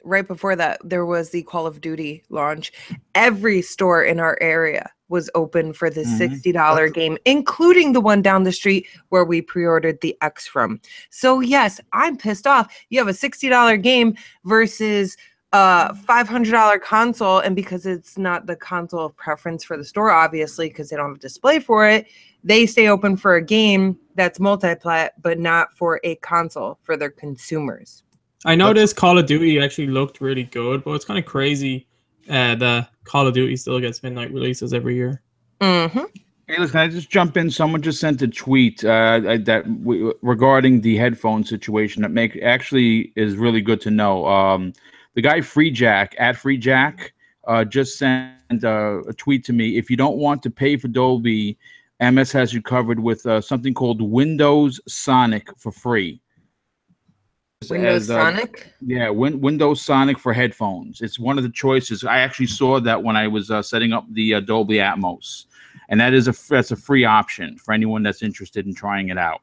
right before that, there was the Call of Duty launch. Every store in our area was open for the $60 game, including the one down the street where we pre-ordered the X from. So yes, I'm pissed off. You have a $60 game versus $500 console, and because it's not the console of preference for the store, obviously, because they don't have a display for it, they stay open for a game that's multi-plat, but not for a console for their consumers. I noticed Call of Duty actually looked really good, but it's kind of crazy that Call of Duty still gets midnight releases every year. Mm-hmm. Hey, listen, can I just jump in? Someone just sent a tweet regarding the headphone situation that actually is really good to know. The guy FreeJack just sent a tweet to me. If you don't want to pay for Dolby, MS has you covered with something called Windows Sonic for free. Windows Sonic? Yeah, Windows Sonic for headphones. It's one of the choices. I actually saw that when I was setting up the Dolby Atmos, and that's a free option for anyone that's interested in trying it out.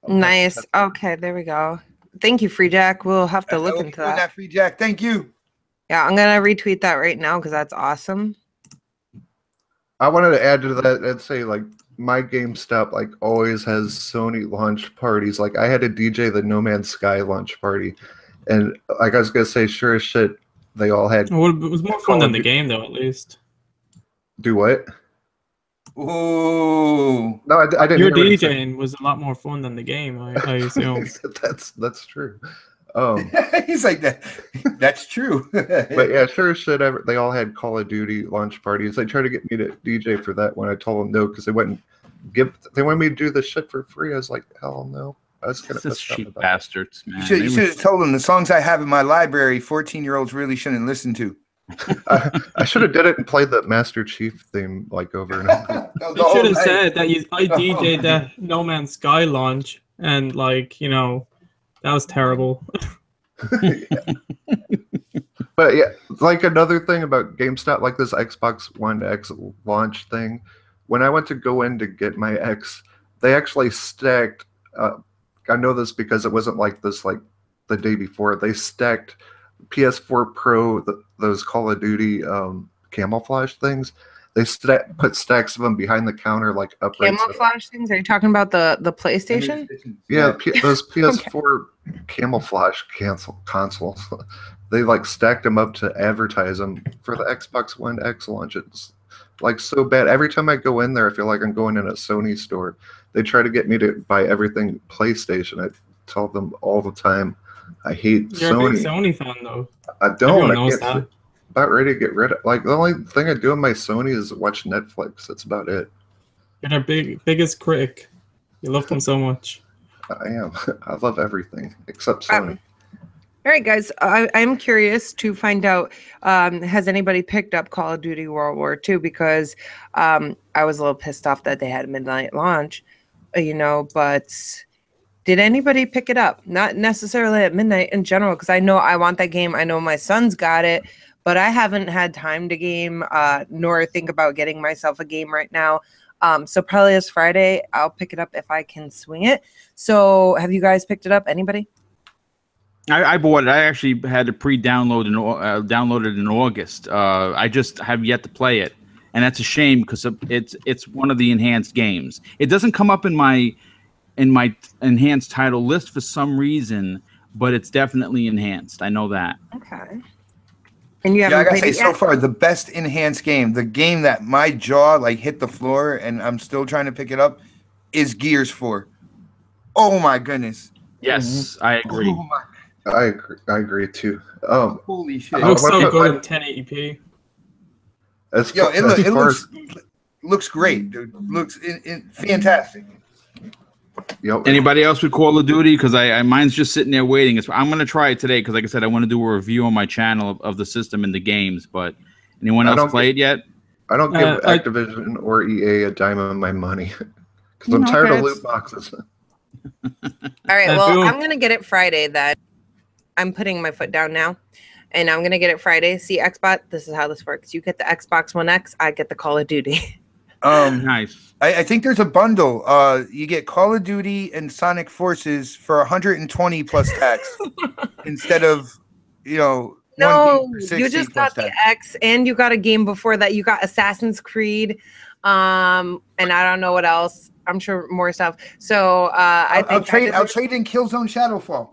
Nice. Okay, there we go. Thank you, FreeJack. We'll have to look into that. FreeJack, thank you. Yeah, I'm gonna retweet that right now because that's awesome. I wanted to add to that and say, like, my GameStop like always has Sony launch parties. Like, I had to DJ the No Man's Sky launch party, and like I was gonna say, sure as shit, they all had. Well, it was more fun than the game, though. At least. Do what? Ooh. No, I didn't. Your DJing was a lot more fun than the game. I assume. That's true. He's like that. That's true. But yeah, sure as shit. They all had Call of Duty launch parties. They tried to get me to DJ for that when I told them no, because they wouldn't give. They wanted me to do this shit for free. I was like, hell no. I was gonna. This cheap bastards, man. You should have told them the songs I have in my library. 14-year-olds really shouldn't listen to. I should have did it and played the Master Chief theme like over and over. You should have said that I DJ'd the No Man's Sky launch, and like, you know, that was terrible. But yeah, like another thing about GameStop, like this Xbox One X launch thing, when I went to go in to get my X, they actually stacked. I know this because it wasn't like this like the day before. They stacked PS4 Pro, those Call of Duty camouflage things. They put stacks of them behind the counter, like upright. Camouflage things? Are you talking about the PlayStation? Yeah, those PS4 camouflage consoles. They like stacked them up to advertise them for the Xbox One X launch. It's like so bad. Every time I go in there, I feel like I'm going in a Sony store. They try to get me to buy everything PlayStation. I tell them all the time, I hate Sony. You're a big Sony fan, though. I don't. Everyone knows that. About ready to get rid of. Like, the only thing I do on my Sony is watch Netflix. That's about it. You're their biggest critic. You love them so much. I am. I love everything except Sony. All right, guys. I'm curious to find out, has anybody picked up Call of Duty World War II? Because I was a little pissed off that they had a midnight launch, you know, but did anybody pick it up? Not necessarily at midnight in general, because I know I want that game. I know my son's got it, but I haven't had time to game nor think about getting myself a game right now. So probably this Friday, I'll pick it up if I can swing it. So have you guys picked it up? Anybody? I bought it. I actually had to pre-download and download it in August. I just have yet to play it, and that's a shame because it's one of the enhanced games. It doesn't come up in my enhanced title list for some reason. but it's definitely enhanced. I know that. Okay. And you haven't I gotta played say, it yet? so far, the best enhanced game, the game that my jaw like hit the floor and I'm still trying to pick it up, is Gears 4. Oh my goodness. Yes, I agree. Oh my. I agree too. Holy shit. It looks so good in 1080p. It looks great, dude. Looks fantastic. Anybody else with Call of Duty? Because mine's just sitting there waiting. I'm going to try it today because, like I said, I want to do a review on my channel of the system and the games. But anyone else played yet? I don't give Activision or EA a dime of my money because I'm tired of loot boxes. All right, well, I'm going to get it Friday then. I'm putting my foot down now. And I'm going to get it Friday. See, Xbox, this is how this works. You get the Xbox One X, I get the Call of Duty. Nice. I think there's a bundle. You get Call of Duty and Sonic Forces for 120 plus tax instead of, No, you just got the X and you got a game before that. You got Assassin's Creed, and I don't know what else. I'm sure more stuff. So I'll trade in Killzone Shadowfall.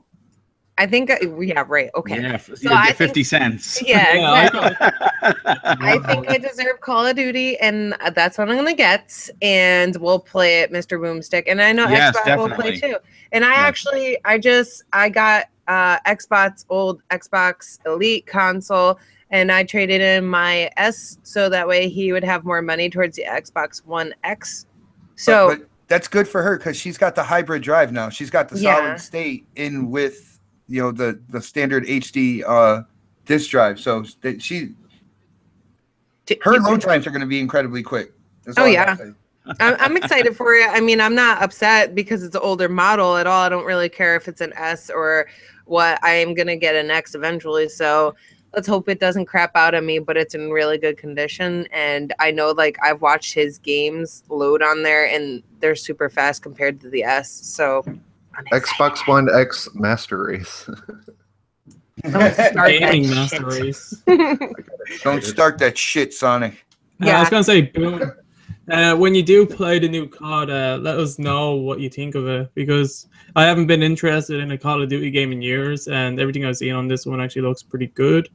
I think, yeah, right. Okay. Yeah, so you get 50 cents. Yeah, exactly. I think I deserve Call of Duty, and that's what I'm going to get. And we'll play it, Mr. Boomstick. And I know Xbox will play too. And I got old Xbox Elite console, and I traded in my S so that way he would have more money towards the Xbox One X. So but that's good for her because she's got the hybrid drive now. She's got the solid state in with the standard HD disk drive. So her load times are going to be incredibly quick. I'm excited for you. I mean, I'm not upset because it's an older model at all. I don't really care if it's an S or what. I am going to get an X eventually. So let's hope it doesn't crap out on me, but it's in really good condition. And I know, like, I've watched his games load on there and they're super fast compared to the S. So Xbox One X Master Race. Gaming Master Race. Don't start that shit, Sonic. I was gonna say, Boom. When you do play the new COD, let us know what you think of it, because I haven't been interested in a Call of Duty game in years, and everything I've seen on this one actually looks pretty good.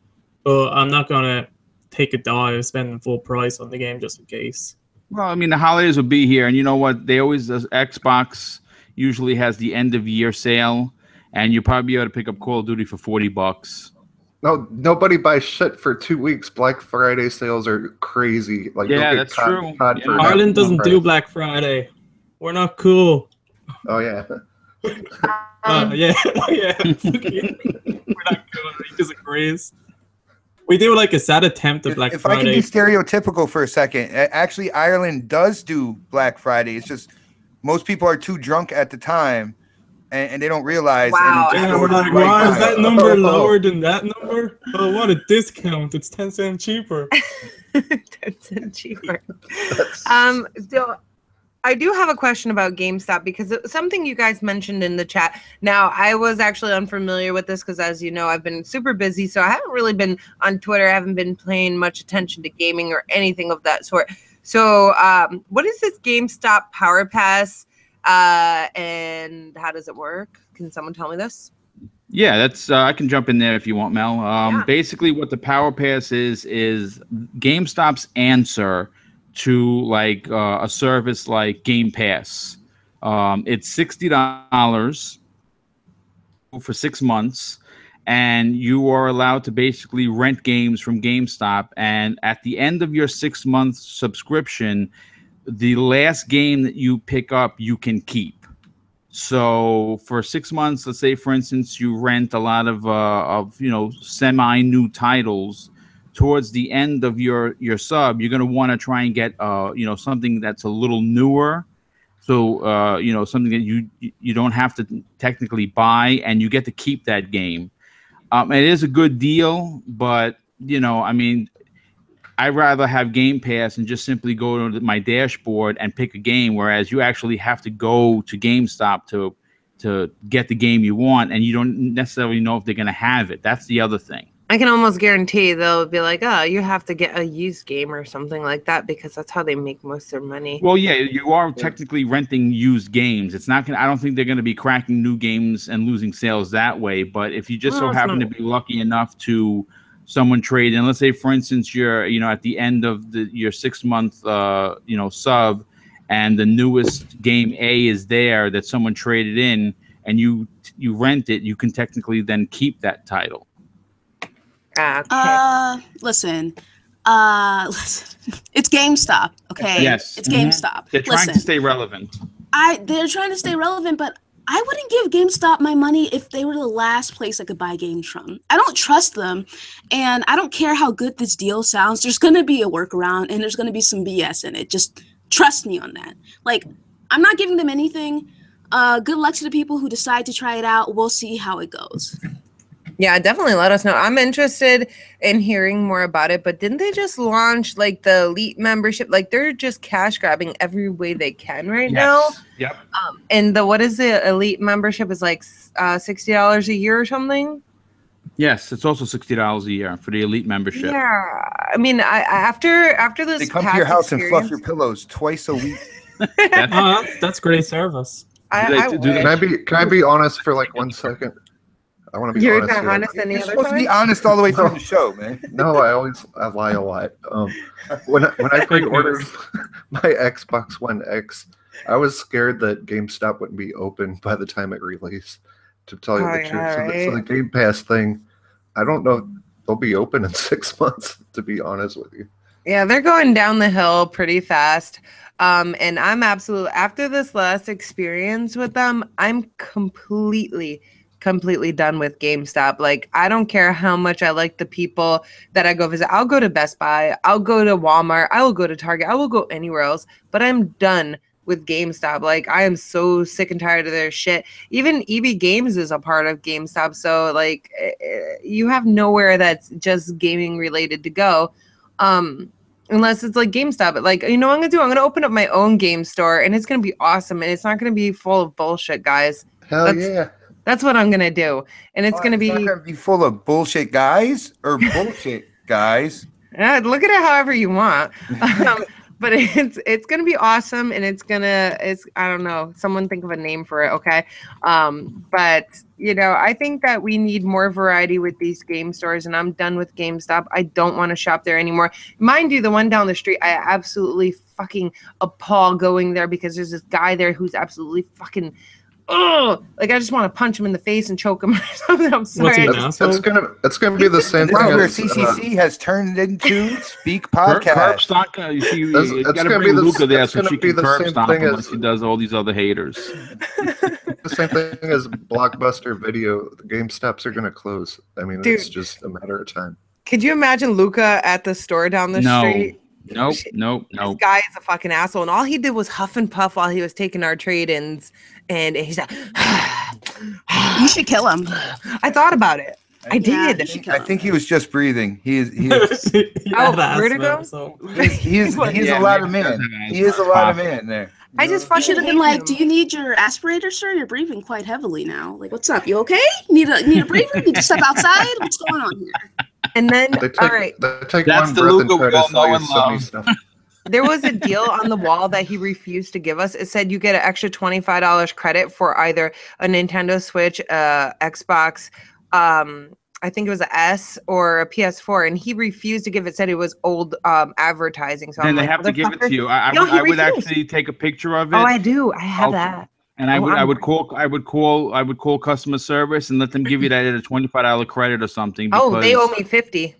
But I'm not gonna take a dive spending full price on the game just in case. Well, I mean, the holidays will be here, and you know what? They always Xbox usually has the end of year sale, and you'll probably be able to pick up Call of Duty for $40. No, nobody buys shit for 2 weeks. Black Friday sales are crazy. Like, that's true. Ireland doesn't do Black Friday. We're not cool. Oh yeah. Yeah. We're not cool. He disagrees. We do like a sad attempt at Black Friday. If I can be stereotypical for a second, actually Ireland does do Black Friday. It's just most people are too drunk at the time, and they don't realize. Wow. And we're like, why is that number lower than that number? Oh, what a discount. It's 10 cents cheaper. 10 cents cheaper. So I do have a question about GameStop, because it's something you guys mentioned in the chat. Now, I was actually unfamiliar with this because, as you know, I've been super busy, so I haven't really been on Twitter. I haven't been paying much attention to gaming or anything of that sort. So what is this GameStop Power Pass, and how does it work? Can someone tell me this? Yeah, that's I can jump in there if you want, Mel. Basically, what the Power Pass is GameStop's answer to like a service like Game Pass. It's $60 for 6 months, and you are allowed to basically rent games from GameStop. And at the end of your 6-month subscription, the last game that you pick up, you can keep. So for 6 months, let's say, for instance, you rent a lot of semi-new titles. Towards the end of your sub, you're going to want to try and get something that's a little newer, so something that you don't have to technically buy, and you get to keep that game. It is a good deal, but I mean, I'd rather have Game Pass and just simply go to my dashboard and pick a game, whereas you actually have to go to GameStop to get the game you want, and you don't necessarily know if they're going to have it. That's the other thing. I can almost guarantee they'll be like, oh, you have to get a used game or something like that because that's how they make most of their money. Well, yeah, you are technically renting used games. It's not gonna. I don't think they're gonna be cracking new games and losing sales that way. But if you just so happen to be lucky enough to someone trade in, let's say for instance, you're at the end of your 6-month sub, and the newest game A is there that someone traded in, and you rent it, you can technically then keep that title. Okay. Listen, it's GameStop, okay? Yes. It's GameStop. They're trying to stay relevant. They're trying to stay relevant, but I wouldn't give GameStop my money if they were the last place I could buy games from. I don't trust them, and I don't care how good this deal sounds. There's going to be a workaround, and there's going to be some BS in it. Just trust me on that. Like, I'm not giving them anything. Good luck to the people who decide to try it out. We'll see how it goes. Yeah, definitely let us know. I'm interested in hearing more about it, but didn't they just launch like the elite membership? Like they're just cash grabbing every way they can now. Yep. And what is the elite membership is like $60 a year or something? Yes, it's also $60 a year for the elite membership. Yeah. I mean, after this they come to your house and fluff your pillows twice a week. That's great service. Can I be honest for like 1 second? I want to be honest. You're not honest any You're other supposed time? to be honest all the way through the show, man. No, I lie a lot. When I pre-ordered my Xbox One X, I was scared that GameStop wouldn't be open by the time it released. To tell you the truth, so the Game Pass thing, I don't know if they'll be open in 6 months. To be honest with you. Yeah, they're going down the hill pretty fast. And I'm absolutely after this last experience with them, I'm completely done with GameStop. Like, I don't care how much I like the people that I go visit. I'll go to Best Buy. I'll go to Walmart. I will go to Target. I will go anywhere else. But I'm done with GameStop. Like, I am so sick and tired of their shit. Even EB Games is a part of GameStop. So, like, you have nowhere that's just gaming related to go. Unless it's like GameStop. But like, you know what I'm going to do? I'm going to open up my own game store, and it's going to be awesome. And it's not going to be full of bullshit, guys. Yeah. That's what I'm gonna do, and it's gonna be. Not gonna be full of bullshit guys or bullshit guys. Look at it however you want, but it's gonna be awesome, and it's I don't know. Someone think of a name for it, okay? But I think that we need more variety with these game stores, and I'm done with GameStop. I don't want to shop there anymore. Mind you, the one down the street, I absolutely fucking appall going there because there's this guy there who's absolutely fucking. Oh, like I just want to punch him in the face and choke him or something. I'm sorry. That's gonna be the same thing. Where CCC has turned into Speak Podcast. Curb's not gonna. You gotta bring Luca there so she can curb stomp him like she does all these other haters. The same thing as Blockbuster Video. The GameStops are gonna close. I mean, dude, it's just a matter of time. Could you imagine Luca at the store down the street? Nope. This guy is a fucking asshole, and all he did was huff and puff while he was taking our trade-ins, and he's like, "You should kill him." I thought about it. I did. I think he was just breathing. He is. Vertigo. He is a lot of man. He is a lot of man there. I just fucking should have been like, "Do you need your aspirator, sir? You're breathing quite heavily now. Like, what's up? You okay? Need a breather? Need to step outside? What's going on here?" And then, all right. That's the Luca we all know and love. There was a deal on the wall that he refused to give us. It said you get an extra $25 credit for either a Nintendo Switch, Xbox, I think it was an S or a PS4, and he refused to give it. Said it was old advertising. So then they have to give it to you. I would actually take a picture of it. Oh, I do. I have that. And I would call customer service and let them give you that at a $25 credit or something. Oh, they owe me $50.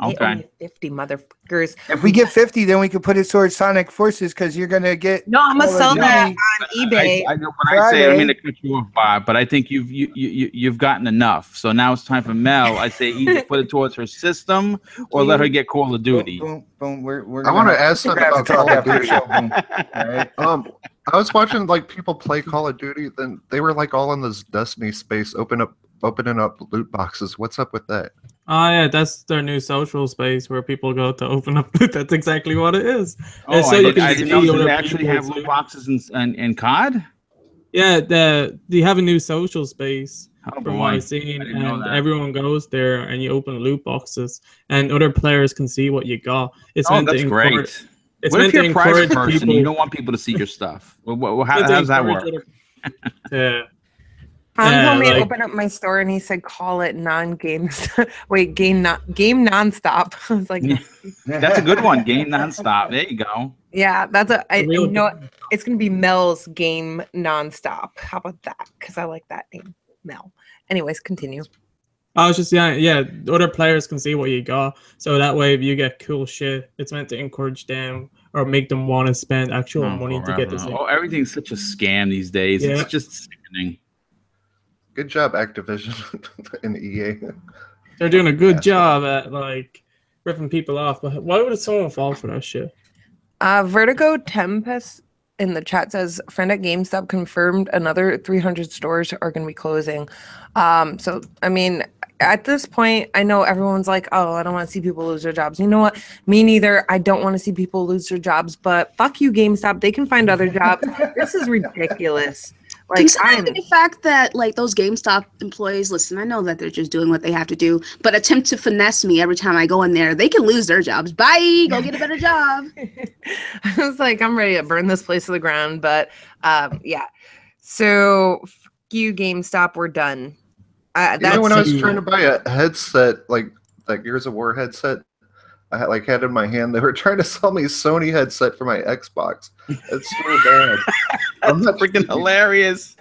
Okay. They owe me $50, motherfuckers. If we get $50, then we can put it towards Sonic Forces because you're gonna get. No, I'm gonna sell that on eBay. I know when I say, I don't mean to cut you off, Bob, but I think you've gotten enough. So now it's time for Mel. I say either put it towards her system or let her get Call of Duty. Boom. We're I want to ask something about Call of Duty. All right. I was watching like people play Call of Duty. Then they were like all in this Destiny space, opening up loot boxes. What's up with that? Oh yeah, that's their new social space where people go to open up. That's exactly what it is. Oh, so you can see they actually have loot boxes in COD. Yeah, they have a new social space from what I've seen, and everyone goes there and you open loot boxes and other players can see what you got. It's meant to encourage. Great. It's what if you're a private person? People, you don't want people to see your stuff. How does that work? Tom told me to open up my store, and he said, "Call it non-games." Wait, game nonstop. I was like, "That's a good one, game nonstop." There you go. Yeah, you know what? It's gonna be Mel's game nonstop. How about that? Because I like that name, Mel. Anyways, continue. I was just yeah. Other players can see what you got, so that way if you get cool shit, it's meant to encourage them or make them want to spend actual money to get this. Oh, everything's such a scam these days. Yeah. It's just sickening. Good job, Activision and EA. They're doing a good job at like ripping people off. But why would someone fall for that shit? Vertigo Tempest in the chat says, "Friend at GameStop confirmed another 300 stores are going to be closing." So I mean, at this point, I know everyone's like, "Oh, I don't want to see people lose their jobs." You know what? Me neither. I don't want to see people lose their jobs. But fuck you, GameStop. They can find other jobs. This is ridiculous. Like, considering the fact that like those GameStop employees, listen, I know that they're just doing what they have to do, but attempt to finesse me every time I go in there, they can lose their jobs. Bye, go get a better job. I was like, I'm ready to burn this place to the ground, but yeah. So fuck you, GameStop, we're done. That's when I was trying to buy a headset, like Gears of War headset, I had in my hand. They were trying to sell me a Sony headset for my Xbox. It's so bad. That's freaking hilarious.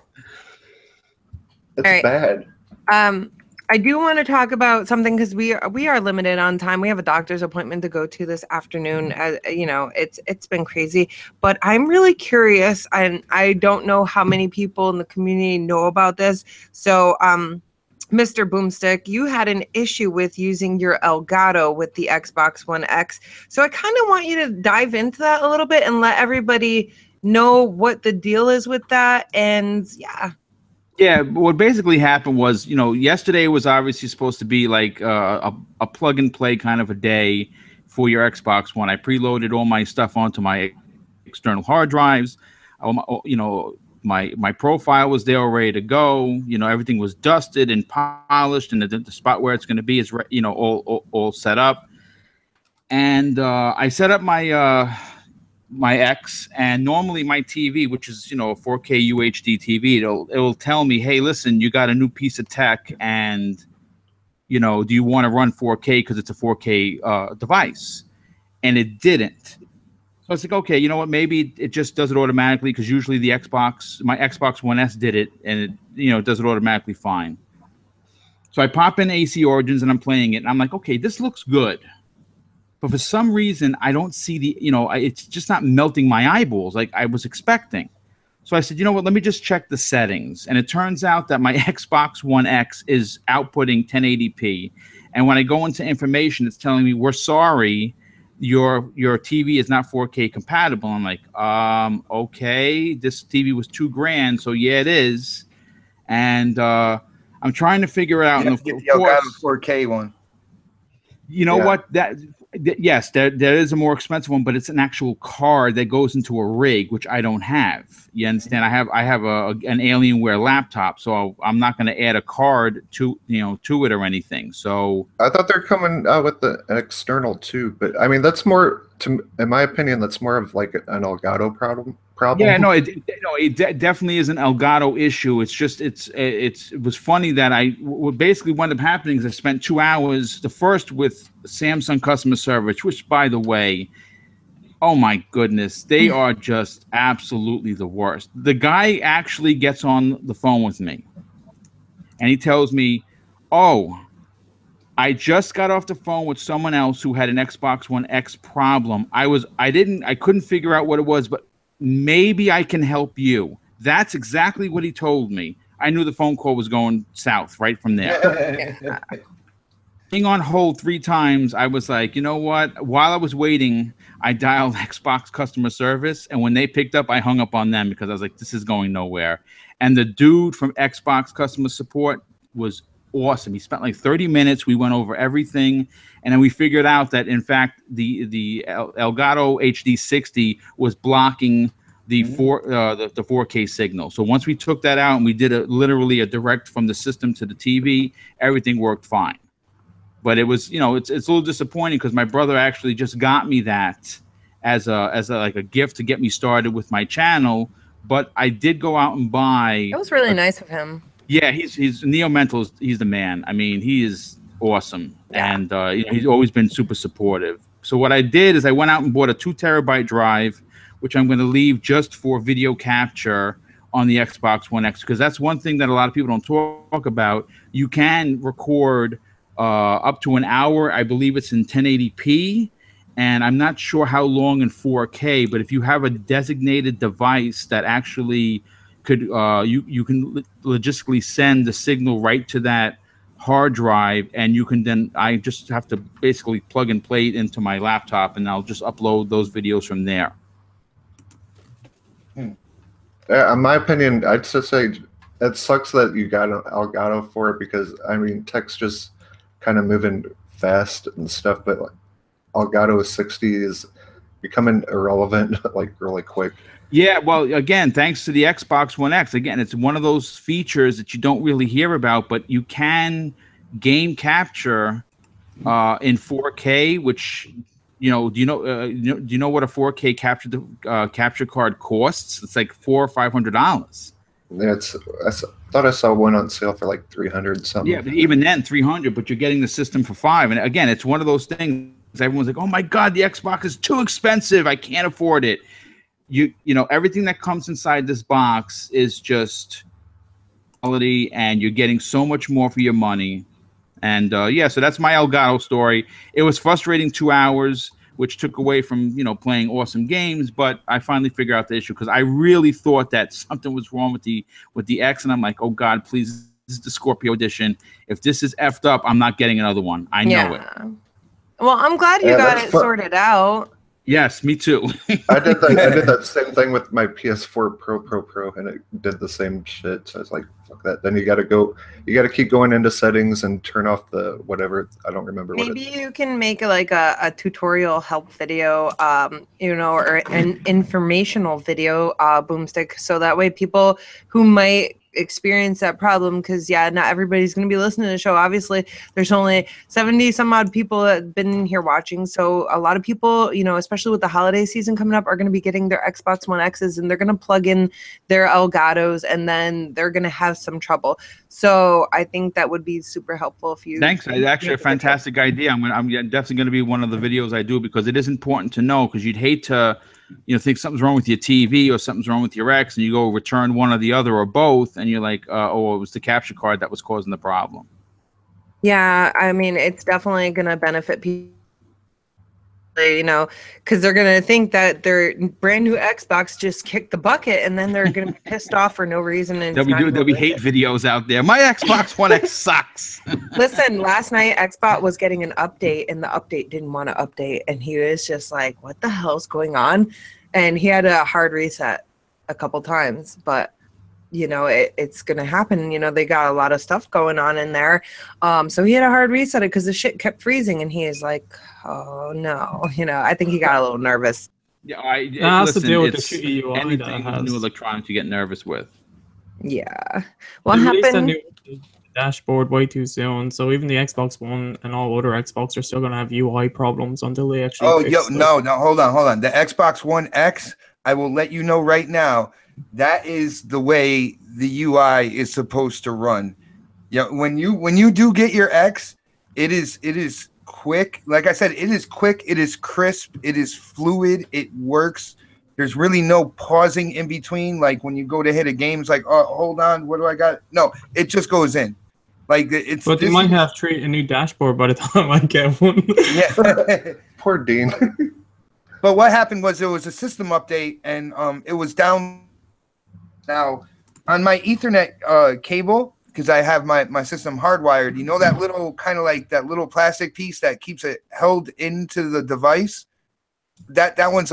It's bad. I do want to talk about something because we are limited on time. We have a doctor's appointment to go to this afternoon. You know, it's been crazy, but I'm really curious, and I don't know how many people in the community know about this. So, Mr. Boomstick, you had an issue with using your Elgato with the Xbox One X. So I kind of want you to dive into that a little bit and let everybody know what the deal is with that. And yeah. Yeah, what basically happened was, you know, yesterday was obviously supposed to be like a plug and play kind of a day for your Xbox One. I preloaded all my stuff onto my external hard drives. You know, my profile was there all ready to go. You know, everything was dusted and polished, and the spot where it's going to be is, you know, all set up. And I set up my my X, and normally my TV, which is, you know, a 4K UHD TV, it'll tell me, hey, listen, you got a new piece of tech, and, you know, do you want to run 4K because it's a 4K device? And it didn't. So I was like, okay, you know what? Maybe it just does it automatically, because usually my Xbox One S did it, and it, you know, does it automatically fine. So I pop in AC Origins and I'm playing it, and I'm like, okay, this looks good. But for some reason, I don't see the, you know, it's just not melting my eyeballs like I was expecting. So I said, you know what, let me just check the settings. And it turns out that my Xbox One X is outputting 1080p. And when I go into information, it's telling me, we're sorry, your TV is not 4K compatible. I'm like, okay, this TV was $2,000, so yeah, it is. And I'm trying to figure out. You have to get the Elgato 4K one. You know what? Yes, there is a more expensive one, but it's an actual card that goes into a rig, which I don't have. You understand? I have an Alienware laptop, so I'm not going to add a card to it or anything. So I thought they're coming out with an external too, but I mean that's more, in my opinion, that's more of like an Elgato problem. Yeah, no, it definitely is an Elgato issue. It's just it was funny that what basically wound up happening is I spent 2 hours, the first with Samsung customer service, which, by the way, oh my goodness, they are just absolutely the worst. The guy actually gets on the phone with me, and he tells me, "Oh, I just got off the phone with someone else who had an Xbox One X problem. I couldn't figure out what it was, but maybe I can help you." That's exactly what he told me. I knew the phone call was going south right from there. Being on hold 3 times, I was like, you know what? While I was waiting, I dialed Xbox customer service, and when they picked up, I hung up on them because I was like, this is going nowhere. And the dude from Xbox customer support was awesome. He spent like 30 minutes. We went over everything, and then we figured out that, in fact, the Elgato HD60 was blocking the 4K signal. So once we took that out and we did literally a direct from the system to the TV, everything worked fine. But it was, it's a little disappointing because my brother actually just got me that as a gift to get me started with my channel. But I did go out and buy. That was really nice of him. Yeah, he's Neo Mental. He's the man. I mean, he is awesome, and he's always been super supportive. So what I did is I went out and bought a 2 terabyte drive, which I'm going to leave just for video capture on the Xbox One X, because that's one thing that a lot of people don't talk about. You can record up to an hour. I believe it's in 1080p, and I'm not sure how long in 4K. But if you have a designated device that actually could, you can logistically send the signal right to that hard drive, and you can then, I just have to basically plug and play it into my laptop, and I'll just upload those videos from there. In my opinion, I'd just say it sucks that you got an Elgato for it, because I mean, tech's just kind of moving fast and stuff, but like Elgato 60 is becoming irrelevant like really quick. Yeah, well, again, thanks to the Xbox One X, again, it's one of those features that you don't really hear about, but you can game capture in 4K, which, do you know what a 4K capture card costs? It's like $400 or $500. Yeah, I thought I saw one on sale for like 300 something. Yeah, but even then, 300. But you're getting the system for $5. And again, it's one of those things. Everyone's like, "Oh my God, the Xbox is too expensive. I can't afford it." You know, everything that comes inside this box is just quality, and you're getting so much more for your money. And yeah, so that's my Elgato story. It was frustrating 2 hours, which took away from, playing awesome games. But I finally figured out the issue, because I really thought that something was wrong with the X, and I'm like, oh God, please, this is the Scorpio edition. If this is effed up, I'm not getting another one. I know it. Well, I'm glad you got it sorted out. Yes, me too. I did that same thing with my PS4 Pro, and it did the same shit. So I was like, fuck that. Then you got to keep going into settings and turn off the whatever. I don't remember. Maybe you can make like a tutorial help video, or an informational video, Boomstick, so that way people who might experience that problem, because not everybody's going to be listening to the show. Obviously, there's only 70 some odd people that have been here watching, so a lot of people, especially with the holiday season coming up, are going to be getting their Xbox One X's, and they're going to plug in their Elgatos, and then they're going to have some trouble. So I think that would be super helpful if you. Thanks. It's actually a fantastic idea. I'm definitely going to be one of the videos I do, because it is important to know, because you'd hate to think something's wrong with your TV or something's wrong with your X, and you go return one or the other or both, and you're like, oh, it was the capture card that was causing the problem. Yeah, I mean, it's definitely going to benefit people, because they're going to think that their brand new Xbox just kicked the bucket, and then they're going to be pissed off for no reason. And there'll be hate videos out there. My Xbox One X sucks. Listen, last night Xbox was getting an update, and the update didn't want to update, and he was just like, what the hell's going on? And he had a hard reset a couple times, but it's going to happen. They got a lot of stuff going on in there. So he had a hard reset it because the shit kept freezing, and he is like, oh no. I think he got a little nervous. Yeah, listen, to deal with the UI anything with new electronics you get nervous with. Yeah. What happened? New dashboard way too soon, so even the Xbox One and all other Xbox are still going to have UI problems until they actually no, hold on. The Xbox One X, I will let you know right now, that is the way the UI is supposed to run. When you do get your X, it is quick. Like I said, it is quick, it is crisp, it is fluid, it works. There's really no pausing in between. Like when you go to hit a game, it's like, oh, hold on, what do I got? No, it just goes in. Like it's. But they might have to create a new dashboard by the time I get one. Yeah. Poor Dean. But what happened was there was a system update, and it was down. Now, on my Ethernet cable, because I have my system hardwired, that little kind of like that little plastic piece that keeps it held into the device, that one's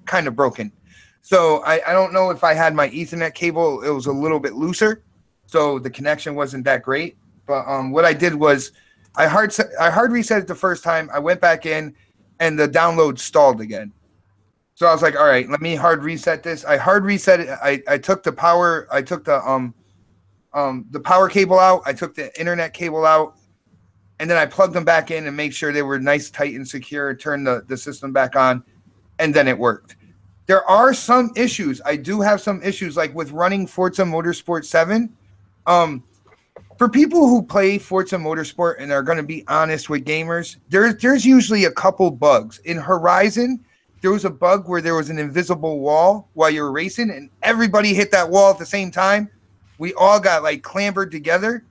kind of broken. So I don't know if I had my Ethernet cable, it was a little bit looser, so the connection wasn't that great. But what I did was I hard reset it the first time. I went back in, and the download stalled again. So I was like, all right, let me hard reset this. I hard reset it. I took the power. I took the power cable out. I took the internet cable out, and then I plugged them back in and make sure they were nice, tight, and secure. Turned the system back on, and then it worked. There are some issues. I do have some issues, like with running Forza Motorsport 7. For people who play Forza Motorsport and are going to be honest with gamers, there's usually a couple bugs. In Horizon, there was a bug where there was an invisible wall while you were racing, and everybody hit that wall at the same time. We all got like clambered together,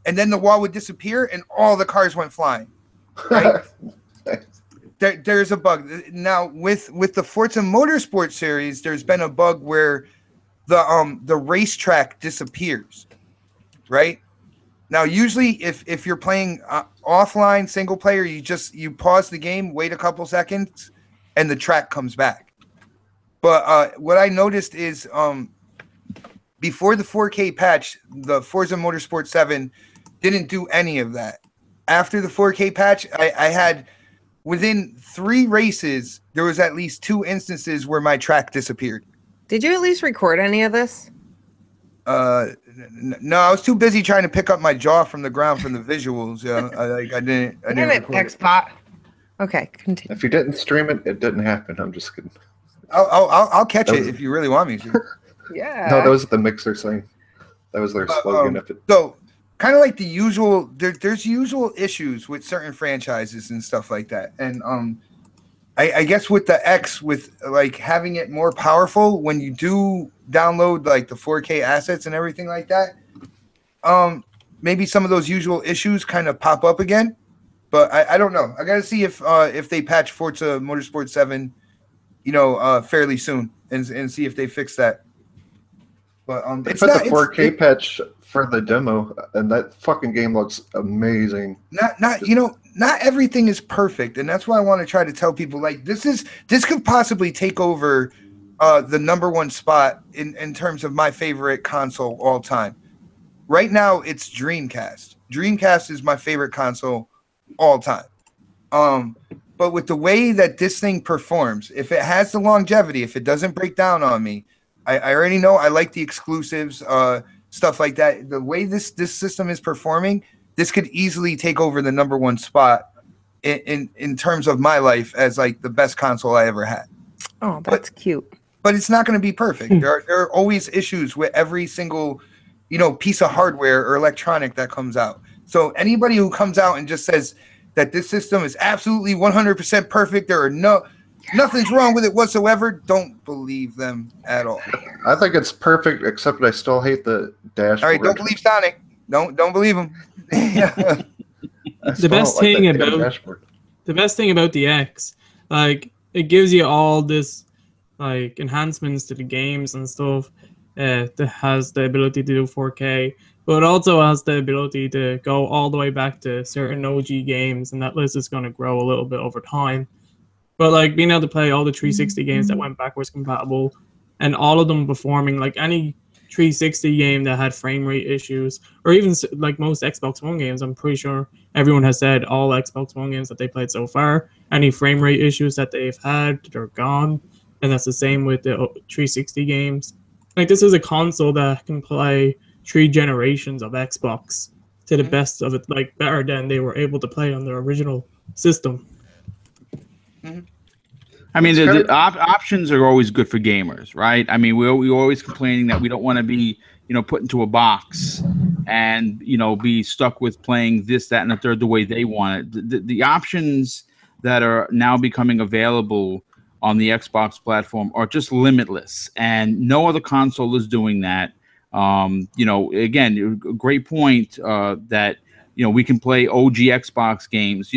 and then the wall would disappear, and all the cars went flying. Right? There's a bug. Now with the Forza Motorsport series, there's been a bug where the racetrack disappears. Right? Now, usually if you're playing offline single player, you pause the game, wait a couple seconds, and the track comes back. But what I noticed is before the 4K patch, the Forza Motorsport 7 didn't do any of that. After the 4K patch, I had within 3 races, there was at least 2 instances where my track disappeared. Did you at least record any of this? No, I was too busy trying to pick up my jaw from the ground from the visuals. Yeah, I didn't. Xbox. Okay, continue. If you didn't stream it, it didn't happen. I'm just kidding. I'll catch it if you really want me to. Yeah. No, that was the Mixer thing. That was their slogan. So, kind of like the usual. There's usual issues with certain franchises and stuff like that, and I guess with the X, with like having it more powerful when you do download like the 4K assets and everything like that, maybe some of those usual issues kind of pop up again. But I don't know. I got to see if they patch Forza Motorsport 7, fairly soon and see if they fix that. But it's not the 4K patch for the demo, and that fucking game looks amazing. Not everything is perfect, and that's why I want to try to tell people like this could possibly take over the #1 spot in terms of my favorite console all time. Right now, it's Dreamcast. Dreamcast is my favorite console all time. But with the way that this thing performs, if it has the longevity, if it doesn't break down on me, I already know I like the exclusives, stuff like that. The way this system is performing, this could easily take over the #1 spot in terms of my life as like the best console I ever had. Oh, that's cute. But it's not going to be perfect. There are always issues with every single, piece of hardware or electronic that comes out. So anybody who comes out and just says that this system is absolutely 100% perfect, nothing's wrong with it whatsoever, don't believe them at all. I think it's perfect, except I still hate the dashboard. All right, don't believe Sonic. Don't believe him. The best thing about the X, like it gives you all this like enhancements to the games and stuff. That has the ability to do 4K, but it also has the ability to go all the way back to certain OG games, and that list is going to grow a little bit over time. But like being able to play all the 360 games that went backwards compatible, and all of them performing like any 360 game that had frame rate issues, or even like most Xbox One games, I'm pretty sure everyone has said all Xbox One games that they played so far, any frame rate issues that they've had, they're gone. And that's the same with the 360 games. Like this is a console that can play 3 generations of Xbox to the best of it, like better than they were able to play on their original system. I mean, the options are always good for gamers, right? I mean, we're always complaining that we don't want to be, put into a box and, be stuck with playing this, that, and the third the way they want it. The options that are now becoming available on the Xbox platform are just limitless, and no other console is doing that. Again, a great point that, we can play OG Xbox games.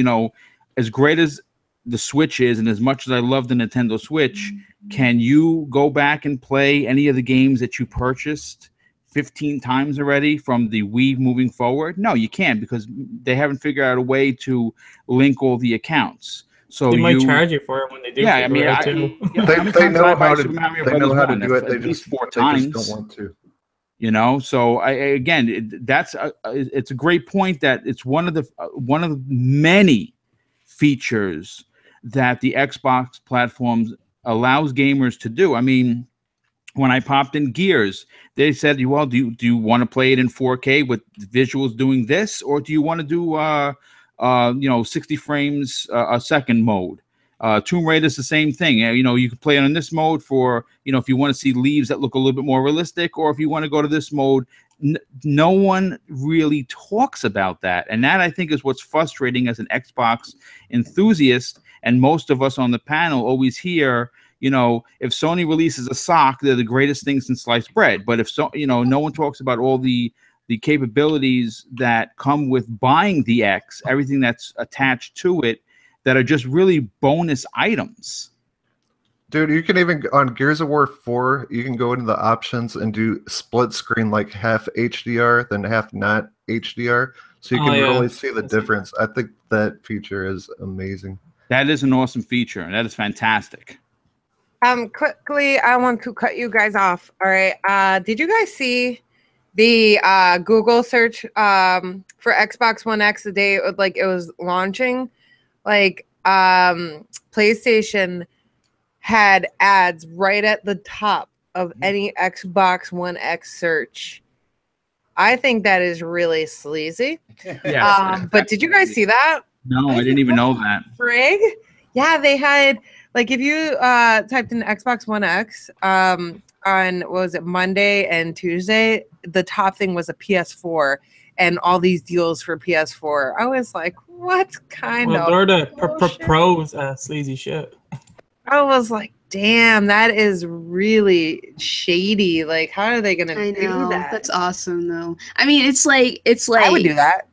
As great as the Switch is, and as much as I love the Nintendo Switch, can you go back and play any of the games that you purchased 15 times already from the Wii moving forward? No, you can't, because they haven't figured out a way to link all the accounts. So they might charge you for it when they do. Yeah, I mean, they know how to do it. They just 4 times. They just don't want to. So it's a great point that it's one of the many features that the Xbox platforms allows gamers to do. I mean, when I popped in Gears, they said, well, do you want to play it in 4K with visuals doing this, or do you want to do 60 frames a second mode? Tomb Raider is the same thing. You can play it on this mode for, if you want to see leaves that look a little bit more realistic, or if you want to go to this mode. No one really talks about that. And that, I think, is what's frustrating as an Xbox enthusiast. And most of us on the panel always hear, if Sony releases a sock, they're the greatest thing since sliced bread. But no one talks about all the capabilities that come with buying the X, everything that's attached to it, that are just really bonus items. Dude, you can even, on Gears of War 4, you can go into the options and do split screen, like half HDR, then half not HDR. So you can really see the difference. I think that feature is amazing. That is an awesome feature. That is fantastic. Quickly, I want to cut you guys off. All right. Did you guys see the Google search for Xbox One X the day it was launching? PlayStation had ads right at the top of any Xbox One X search. I think that is really sleazy. Yes, but did you guys see that? No, I didn't even know that. Frig? Yeah, they had, if you typed in Xbox One X on, what was it, Monday and Tuesday, the top thing was a PS4 and all these deals for PS4. I was like, what kind of they're the pros sleazy shit. I was like, damn, that is really shady. How are they gonna do that? That's awesome though. I mean, it's like I would do that.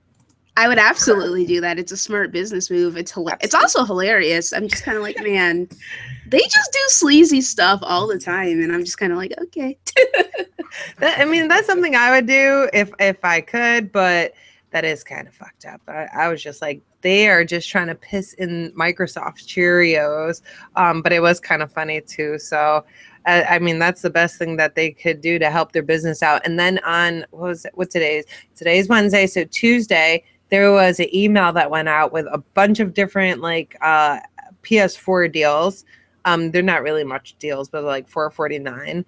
I would absolutely do that. It's a smart business move. It's also hilarious. I'm just kind of like, man, they just do sleazy stuff all the time, and I'm just kind of like, okay. That's something I would do if I could, but that is kind of fucked up. I was just like, they are just trying to piss in Microsoft's Cheerios. But it was kind of funny too. So, that's the best thing that they could do to help their business out. And then on, today's Wednesday. So Tuesday, there was an email that went out with a bunch of different PS4 deals. They're not really much deals, but $449.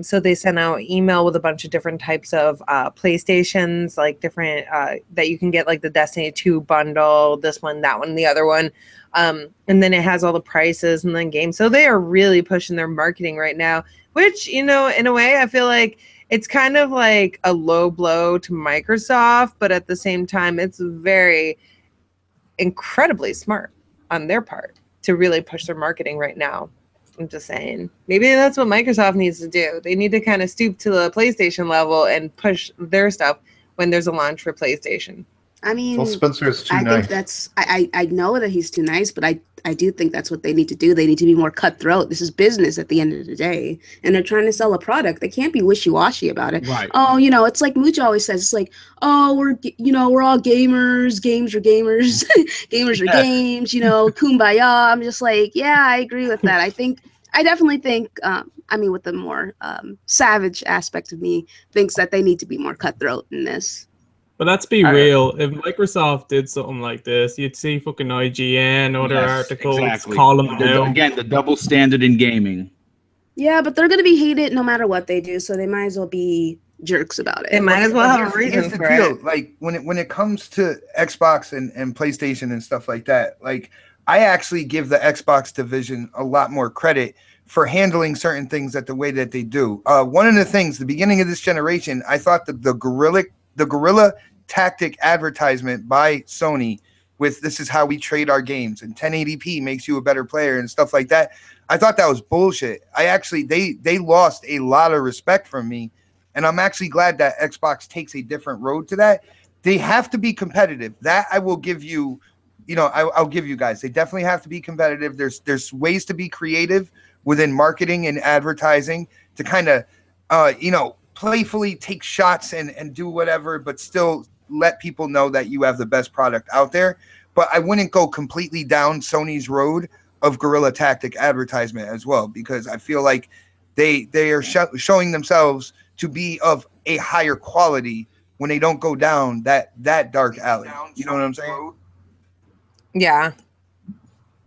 So they sent out email with a bunch of different types of PlayStations, different that you can get, the Destiny 2 bundle, this one, that one, the other one. And then it has all the prices and then games. So they are really pushing their marketing right now, which, in a way, I feel like it's kind of like a low blow to Microsoft, but at the same time, it's very incredibly smart on their part to really push their marketing right now. I'm just saying, maybe that's what Microsoft needs to do. They need to kind of stoop to the PlayStation level and push their stuff when there's a launch for PlayStation. I mean, well, Spencer is too nice. I think that's I know that he's too nice, but I do think that's what they need to do. They need to be more cutthroat. This is business at the end of the day, and they're trying to sell a product. They can't be wishy-washy about it. Right. Oh, it's like Mucho always says. It's like, oh, we're all gamers. Games are gamers. Gamers are games. Kumbaya. I'm just like, yeah, I agree with that. I definitely think. With the more savage aspect of me, thinks that they need to be more cutthroat in this. But let's be real. If Microsoft did something like this, you'd see fucking IGN, other articles call them out. Again, the double standard in gaming. Yeah, but they're going to be hated no matter what they do, so they might as well be jerks about it. They might as well have a reason for it. When it comes to Xbox and PlayStation and stuff like that, I actually give the Xbox division a lot more credit for handling certain things the way that they do. One of the things, the beginning of this generation, I thought that the guerrilla tactic advertisement by Sony with this is how we trade our games and 1080p makes you a better player and stuff like that. I thought that was bullshit. They lost a lot of respect from me, and I'm actually glad that Xbox takes a different road to that. They have to be competitive. That I will give you, I'll give you guys. They definitely have to be competitive. There's ways to be creative within marketing and advertising to kind of playfully take shots and do whatever, but still let people know that you have the best product out there. But I wouldn't go completely down Sony's road of guerrilla tactic advertisement as well, because I feel like they are showing themselves to be of a higher quality when they don't go down that dark alley. You know what I'm saying? Yeah.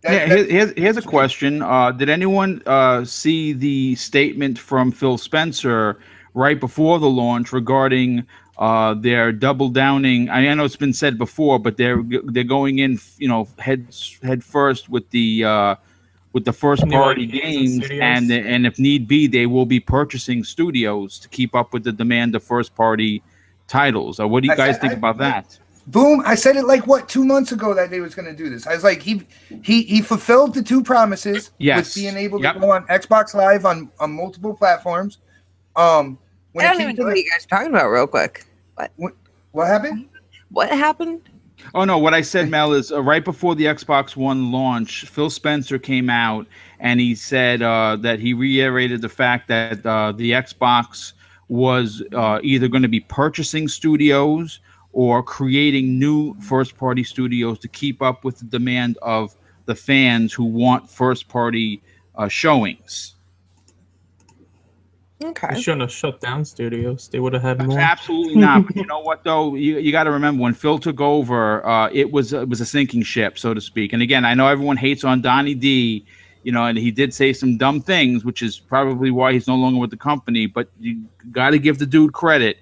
Here's a question. Did anyone see the statement from Phil Spencer right before the launch regarding their double downing? I know it's been said before, but they're going in, head first with the first party games, and if need be, they will be purchasing studios to keep up with the demand of first party titles. What do you guys think about that? Boom! I said it like 2 months ago that they was going to do this. I was like, he fulfilled the 2 promises with being able to go on Xbox Live on multiple platforms. I don't even know what you guys are talking about. Real quick, what happened? What happened? Oh no! What I said, Mel, is right before the Xbox One launch, Phil Spencer came out and he said that he reiterated the fact that the Xbox was either going to be purchasing studios or creating new first-party studios to keep up with the demand of the fans who want first-party showings. Okay. They shouldn't have shut down studios. They would have had more. Absolutely not. But you know what, though? You got to remember, when Phil took over, it was a sinking ship, so to speak. And again, I know everyone hates on Donnie D, and he did say some dumb things, which is probably why he's no longer with the company. But you got to give the dude credit.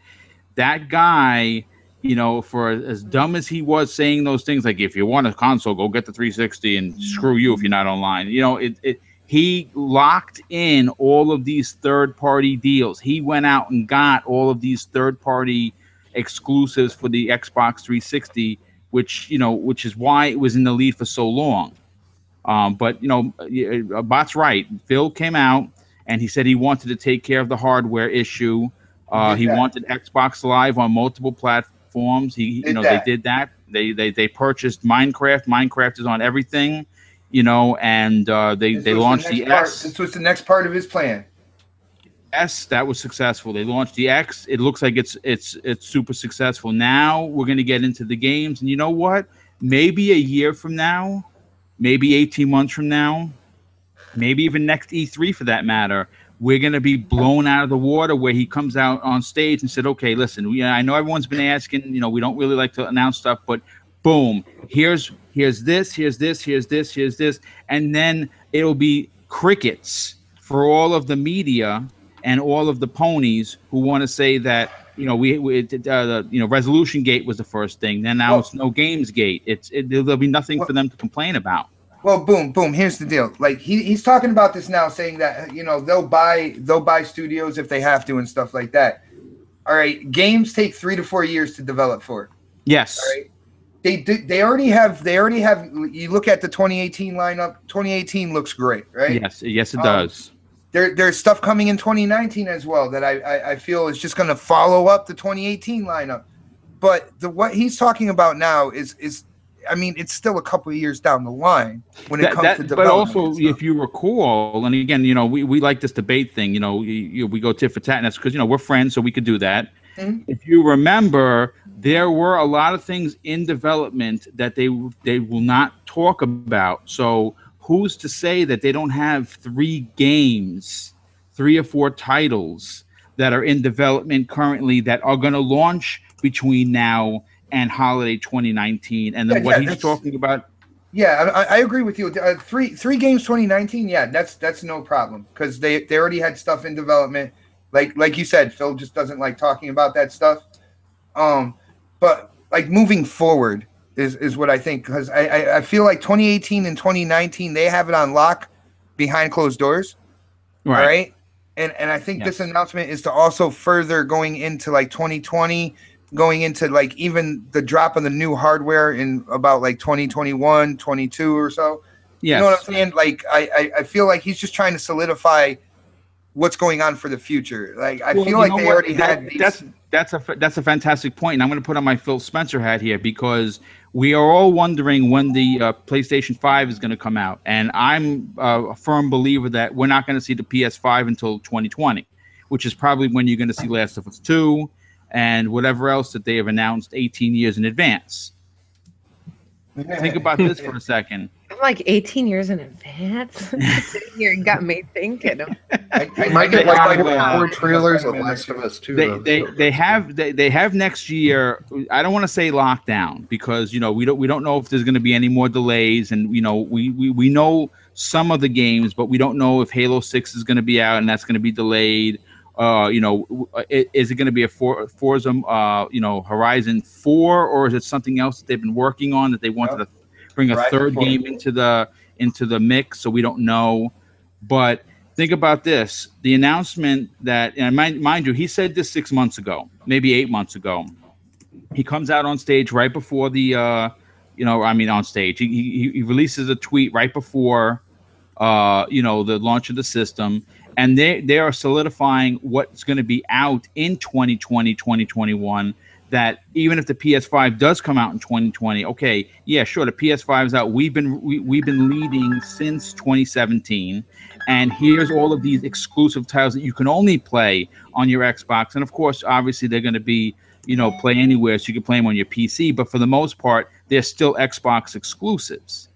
That guy, for as dumb as he was saying those things, like, if you want a console, go get the 360 and screw you if you're not online. He locked in all of these third-party deals. He went out and got all of these third-party exclusives for the Xbox 360, which is why it was in the lead for so long. But Bot's right. Phil came out and he said he wanted to take care of the hardware issue. He wanted Xbox Live on multiple platforms. They did that. They purchased Minecraft. Minecraft is on everything. And they launched the S. This was the next part of his plan. S, that was successful. They launched the X. It looks like it's super successful. Now we're going to get into the games, and you know what? Maybe a year from now, maybe 18 months from now, maybe even next E3 for that matter, we're going to be blown out of the water where he comes out on stage and said, okay, listen, I know everyone's been asking, we don't really like to announce stuff, but boom, here's this, here's this, here's this, here's this. And then it'll be crickets for all of the media and all of the ponies who want to say that, Resolution Gate was the first thing. Then now it's No Games Gate. There'll be nothing for them to complain about. Well, boom. Here's the deal. Like he's talking about this now, saying that they'll buy studios if they have to and stuff like that. All right, games take 3 to 4 years to develop for. Yes. All right. They already have. You look at the 2018 lineup. 2018 looks great, right? Yes, it does. There's stuff coming in 2019 as well that I feel is just going to follow up the 2018 lineup. But what he's talking about now is it's still a couple of years down the line when it comes to development. But also, if you recall, and again, we like this debate thing. We go tit for tat, and that's because we're friends, so we could do that. Mm-hmm. If you remember, there were a lot of things in development that they will not talk about. So who's to say that they don't have 3 games, 3 or 4 titles that are in development currently that are going to launch between now and holiday 2019? And then what he's talking about. Yeah, I agree with you. 3 games 2019. Yeah, that's no problem because they already had stuff in development. Like you said, Phil just doesn't like talking about that stuff. But like moving forward is what I think, because I feel like 2018 and 2019 they have it on lock behind closed doors. Right. And I think this announcement is to also further going into like 2020, going into like even the drop of the new hardware in about like 2021, 22 or so. Yes. You know what I'm saying? Like I feel like he's just trying to solidify what's going on for the future. Like I feel like they already had these. That's a fantastic point, and I'm going to put on my Phil Spencer hat here because we are all wondering when the PlayStation 5 is going to come out, and I'm a firm believer that we're not going to see the PS5 until 2020, which is probably when you're going to see Last of Us 2 and whatever else that they have announced 18 years in advance. Think about this for a second. like 18 years in advance. Sitting here got me thinking. I might get like 4 trailers of Last of Us 2. They have next year. I don't want to say lockdown because we don't know if there's going to be any more delays, and we know some of the games, but we don't know if Halo 6 is going to be out and that's going to be delayed. Is it going to be a Forza Horizon 4, or is it something else that they've been working on that they wanted to bring a third game into the mix? So we don't know. But think about this: the announcement that, and mind you, he said this 6 months ago, maybe 8 months ago. He comes out on stage right before the, on stage. He releases a tweet right before, the launch of the system. And they are solidifying what's going to be out in 2020, 2021, that even if the PS5 does come out in 2020, okay, yeah, sure, the PS5 is out. We've been leading since 2017. And here's all of these exclusive titles that you can only play on your Xbox. And, of course, obviously they're going to be, play anywhere, so you can play them on your PC. But for the most part, they're still Xbox exclusives.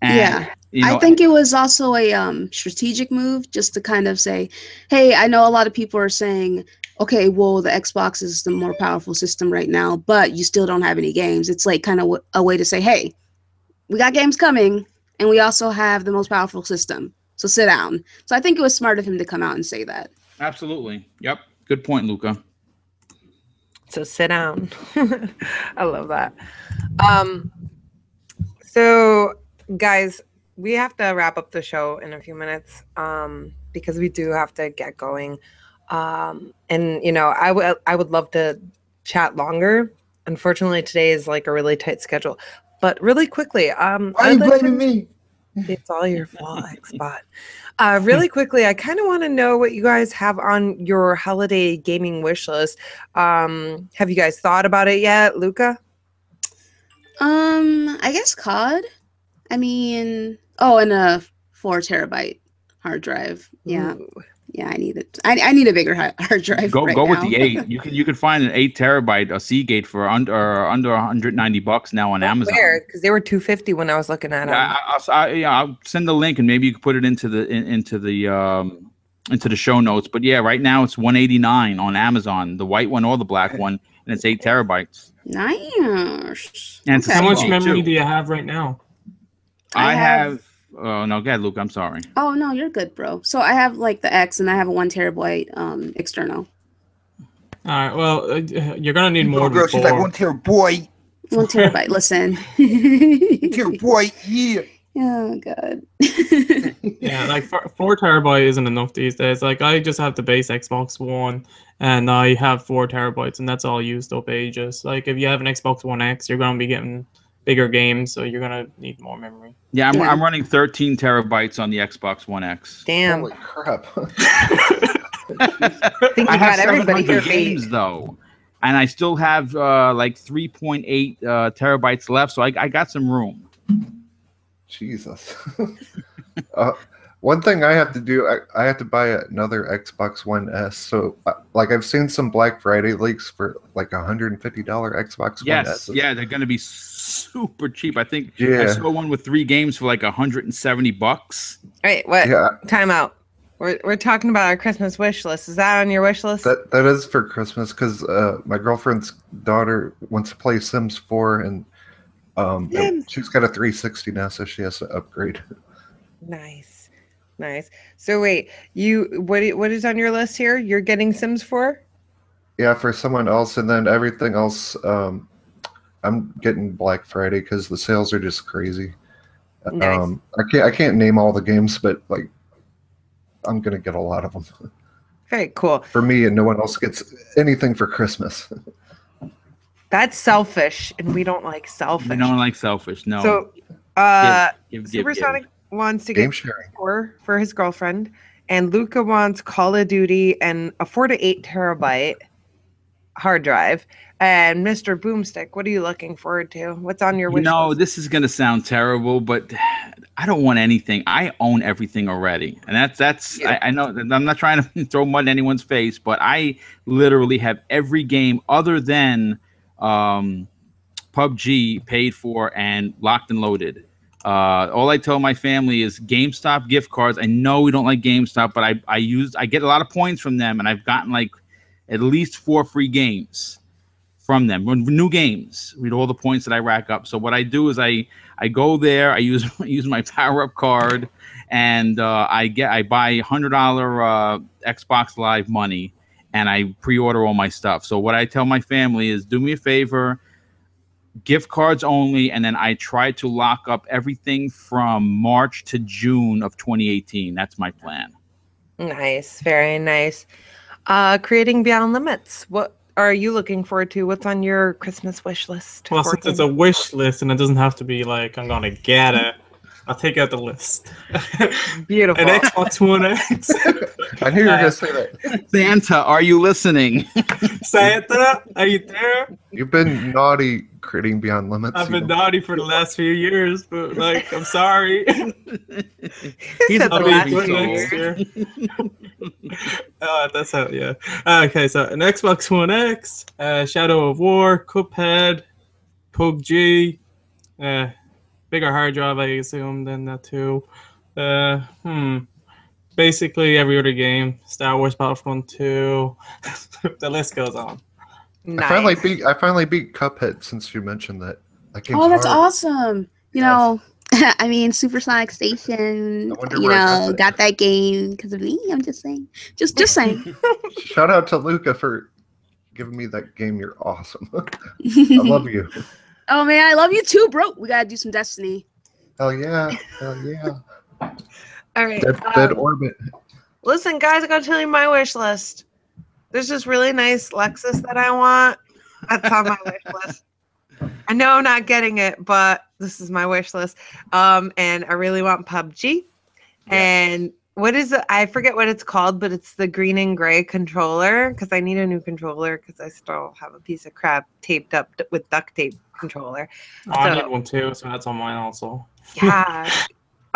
And, I think it was also a strategic move just to kind of say, hey, I know a lot of people are saying, okay, well, the Xbox is the more powerful system right now, but you still don't have any games. It's like kind of a way to say, hey, we got games coming, and we also have the most powerful system. So sit down. So I think it was smart of him to come out and say that. Absolutely. Yep. Good point, Luca. So sit down. I love that. So, guys, we have to wrap up the show in a few minutes because we do have to get going. And I would love to chat longer. Unfortunately, today is like a really tight schedule. But really quickly, why are you blaming me? It's all your fault, Xbot. Really quickly, I kind of want to know what you guys have on your holiday gaming wish list. Have you guys thought about it yet, Luca? I guess COD. I mean, and a 4 terabyte hard drive. Yeah. Ooh. Yeah, I need it. I need a bigger hard drive. Go with the 8. You can find an 8 terabyte Seagate for under $190 now on Amazon. Where? Because they were $250 when I was looking at them. I'll send the link and maybe you can put it into the show notes. But yeah, right now it's $189 on Amazon, the white one or the black one, and it's 8 terabytes. Nice. And how much memory do you have right now? I have. Oh no, go ahead, Luke. I'm sorry. Oh no, you're good, bro. So I have like the X, and I have a 1 terabyte external. All right. Well, you're gonna need more. Girl, she's like 1 terabyte. 1 terabyte. Listen. 1 terabyte. Yeah. Oh god. Yeah, like 4 terabyte isn't enough these days. Like I just have the base Xbox One, and I have 4 terabytes, and that's all used up ages. Like if you have an Xbox One X, you're gonna be getting bigger games, so you're gonna need more memory. Yeah, I'm running 13 terabytes on the Xbox One X. Damn. Holy crap. I have 700 games though, and I still have like 3.8 terabytes left, so I got some room. Jesus. One thing I have to do, I have to buy another Xbox One S. So, like, I've seen some Black Friday leaks for like $150 Xbox One S. Yeah, they're going to be super cheap. I think I saw one with 3 games for like $170. Wait, what? Yeah. Time out. We're talking about our Christmas wish list. Is that on your wish list? That is for Christmas because my girlfriend's daughter wants to play Sims 4, and she's got a 360 now, so she has to upgrade. Nice. So wait, what is on your list here? You're getting Sims 4? Yeah, for someone else, and then everything else. I'm getting Black Friday because the sales are just crazy. Nice. I can't name all the games, but like I'm gonna get a lot of them. Very cool. For me, and no one else gets anything for Christmas. That's selfish, and we don't like selfish. We don't like selfish. No. So, Supersonic wants to get for his girlfriend, and Luca wants Call of Duty and a 4 to 8 terabyte hard drive. And Mr. Boomstick, what are you looking forward to? What's on your wish list? This is gonna sound terrible, but I don't want anything. I own everything already, and that's. Yeah. I know I'm not trying to throw mud in anyone's face, but I literally have every game other than PUBG paid for and locked and loaded. All I tell my family is GameStop gift cards. I know we don't like GameStop, but I get a lot of points from them, and I've gotten like at least 4 free games from them, new games with all the points that I rack up. So what I do is I go there, I use my power up card, and I buy $100 Xbox Live money, and I pre-order all my stuff. So what I tell my family is, do me a favor, gift cards only, and then I try to lock up everything from March to June of 2018. That's my plan. Nice, very nice. Creating Beyond Limits. What are you looking forward to? What's on your Christmas wish list? Well, since it's a wish list and it doesn't have to be like I'm gonna get it, I'll take out the list. Beautiful. An Xbox One X. I knew you were gonna say that. Santa, are you listening? Santa, are you there? You've been naughty creating Beyond Limits. I've been naughty for the last few years, but like, I'm sorry. He's I'll be good next year. That's how, yeah. Okay, so an Xbox One X, Shadow of War, Cuphead, PUBG, bigger hard drive, I assume, than that too. Basically every other game, Star Wars Battlefront 2. The list goes on. Nice. I finally beat Cuphead since you mentioned that. Oh, that's awesome. You know, I mean, Supersonic Station, got that game because of me. I'm just saying. Just saying. Shout out to Luca for giving me that game. You're awesome. I love you. Oh, man, I love you too, bro. We got to do some Destiny. Hell yeah. Hell yeah. All right. Dead Orbit. Listen, guys, I got to tell you my wish list. There's this really nice Lexus that I want. That's on my wish list. I know I'm not getting it, but this is my wish list. And I really want PUBG. Yeah. And what is it? I forget what it's called, but it's the green and gray controller because I need a new controller because I still have a piece of crap taped up with duct tape controller. Oh, I need one too, so that's on mine also. Yeah.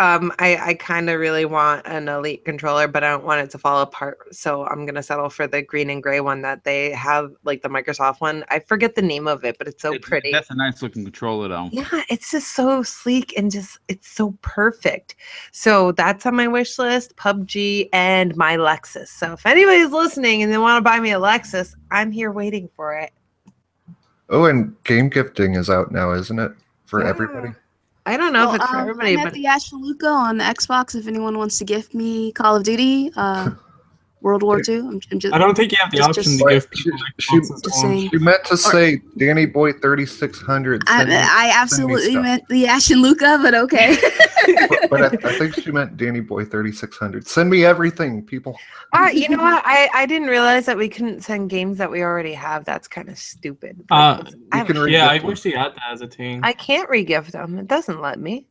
I kind of really want an Elite controller, but I don't want it to fall apart. So I'm going to settle for the green and gray one that they have, like the Microsoft one. I forget the name of it, but it's so pretty. That's a nice looking controller though. Yeah, it's just so sleek and it's so perfect. So that's on my wish list, PUBG and my Lexus. So if anybody's listening and they want to buy me a Lexus, I'm here waiting for it. Oh, and game gifting is out now, isn't it? For everybody? I don't know if it's for everybody, I'm at the Ashaluka on the Xbox if anyone wants to gift me Call of Duty, World War II. I'm just, I don't think you have the option to gift people. She meant to say Danny Boy 3600. I absolutely meant the Ashaluka, but okay. but I think she meant Danny Boy 3600. Send me everything, people. You know what? I didn't realize that we couldn't send games that we already have. That's kind of stupid. I wish you had that as a team. I can't re-gift them. It doesn't let me.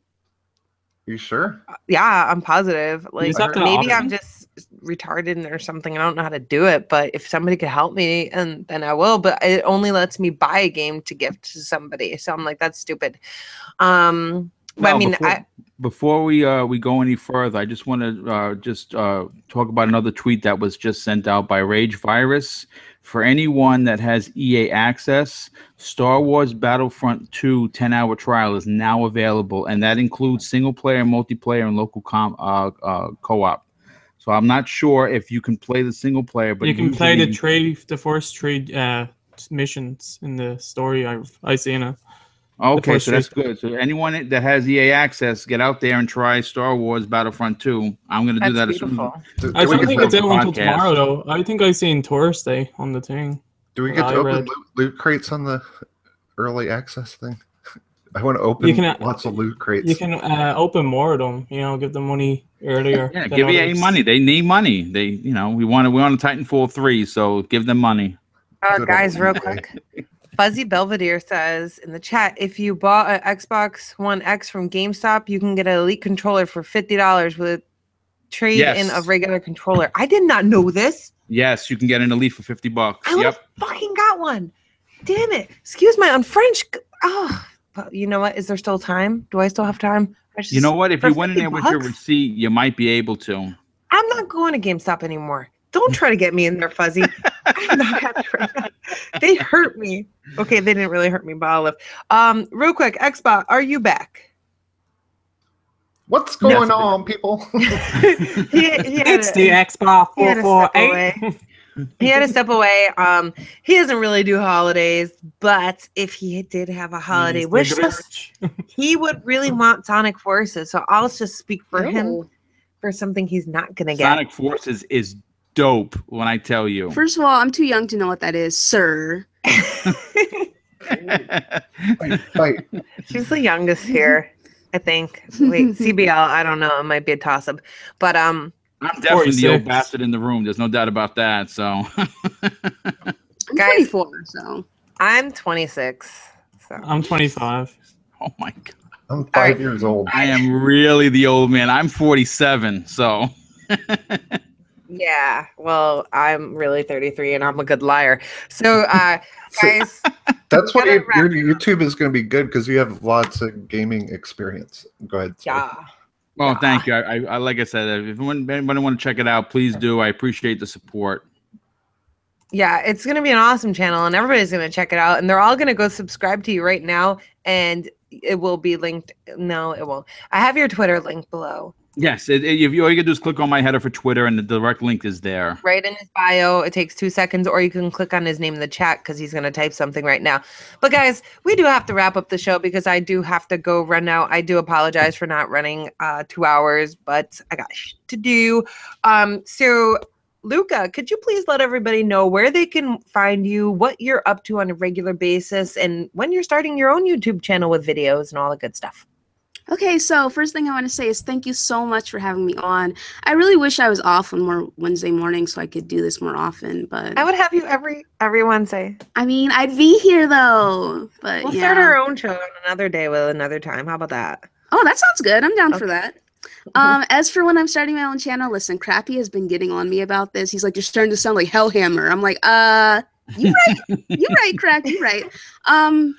You sure? Yeah, I'm positive. Like maybe I'm just retarded or something. I don't know how to do it, but if somebody could help me, and then I will. But it only lets me buy a game to gift to somebody. So I'm like, that's stupid. Before we go any further, I just want to talk about another tweet that was just sent out by Rage Virus. For anyone that has EA access, Star Wars Battlefront 2 10-hour trial is now available, and that includes single-player, multiplayer, and local co-op. So I'm not sure if you can play the single-player, but you can play the first trade missions in the story. I've seen it. Okay, so that's good. So anyone that has EA access, get out there and try Star Wars Battlefront 2. I'm going to do that as soon as I don't think it's out until tomorrow, though. I think I seen Thursday on the thing. Do we get to open loot crates on the early access thing? I want to open lots of loot crates. You can open more of them. Give them money earlier. Yeah, give EA money. They need money. We want a Titanfall 3, so give them money. Guys, real quick. Fuzzy Belvedere says in the chat, if you bought an Xbox One X from GameStop, you can get an Elite controller for $50 with trade-in of regular controller. I did not know this. Yes, you can get an Elite for $50. I would fucking got one. Damn it. Excuse my French. Oh, but you know what? Is there still time? Do I still have time? You know what? If you went in there with your receipt, you might be able to. I'm not going to GameStop anymore. Don't try to get me in there, Fuzzy. I'm not happy right now. They hurt me. Okay, they didn't really hurt me, but Olive. Real quick, Xbox, are you back? What's going on, people? It's the Xbox 448. He had to step away. He doesn't really do holidays, but if he did have a holiday wish list, he would really want Sonic Forces. So I'll just speak for him for something he's not gonna get. Sonic Forces is dope when I tell you. First of all, I'm too young to know what that is, sir. Fight. She's the youngest here, I think. Wait, CBL, I don't know. It might be a toss-up. But I'm definitely the old bastard in the room. There's no doubt about that. So I'm 24, so I'm 26. So I'm 25. Oh my god. I'm 5 years old. I am really the old man. I'm 47, so yeah, well, I'm really 33 and I'm a good liar. So guys, that's why your YouTube is going to be good, because you have lots of gaming experience. Go ahead. Yeah. Well, thank you. I like I said, if anybody want to check it out, please do. I appreciate the support. Yeah, it's going to be an awesome channel, and everybody's going to check it out, and they're all going to go subscribe to you right now, and it will be linked. No, it won't. I have your Twitter link below. Yes, all you can do is click on my header for Twitter, and the direct link is there. Right in his bio. It takes 2 seconds, or you can click on his name in the chat because he's going to type something right now. But guys, we do have to wrap up the show because I do have to go run now. I do apologize for not running 2 hours, but I got shit to do. So Luca, could you please let everybody know where they can find you, what you're up to on a regular basis, and when you're starting your own YouTube channel with videos and all the good stuff? Okay, so first thing I want to say is thank you so much for having me on. I really wish I was off on more Wednesday mornings so I could do this more often, but I would have you every Wednesday. I mean, I'd be here though, but we'll start our own show on another day with another time. How about that? Oh, that sounds good. I'm down for that. As for when I'm starting my own channel, listen, Crappy has been getting on me about this. He's like, you're starting to sound like Hellhammer. I'm like, you right, Crack, you right.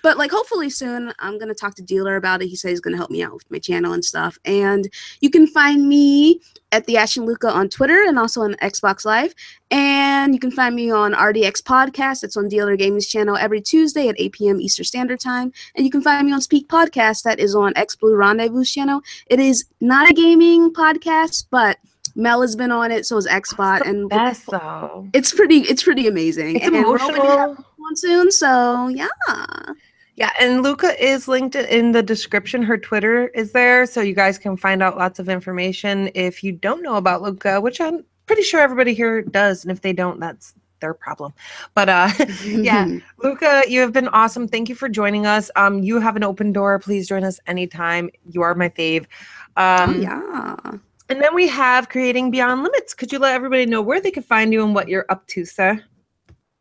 But like hopefully soon I'm gonna talk to Dealer about it. He said he's gonna help me out with my channel and stuff. And you can find me at the Ash and Luca on Twitter and also on Xbox Live. And you can find me on RDX Podcast. It's on Dealer Gaming's channel every Tuesday at 8 p.m. Eastern Standard Time. And you can find me on Speak Podcast. That is on X Blue Rendezvous's channel. It is not a gaming podcast, but Mel has been on it, so is Xbot, and that's so. It's pretty amazing. It's and emotional. We're gonna have one soon, so yeah. Yeah, and Luca is linked in the description. Her Twitter is there, so you guys can find out lots of information. If you don't know about Luca, which I'm pretty sure everybody here does, and if they don't, that's their problem. But yeah, Luca, you have been awesome. Thank you for joining us. You have an open door. Please join us anytime. You are my fave. Yeah. And then we have Creating Beyond Limits. Could you let everybody know where they can find you and what you're up to, sir?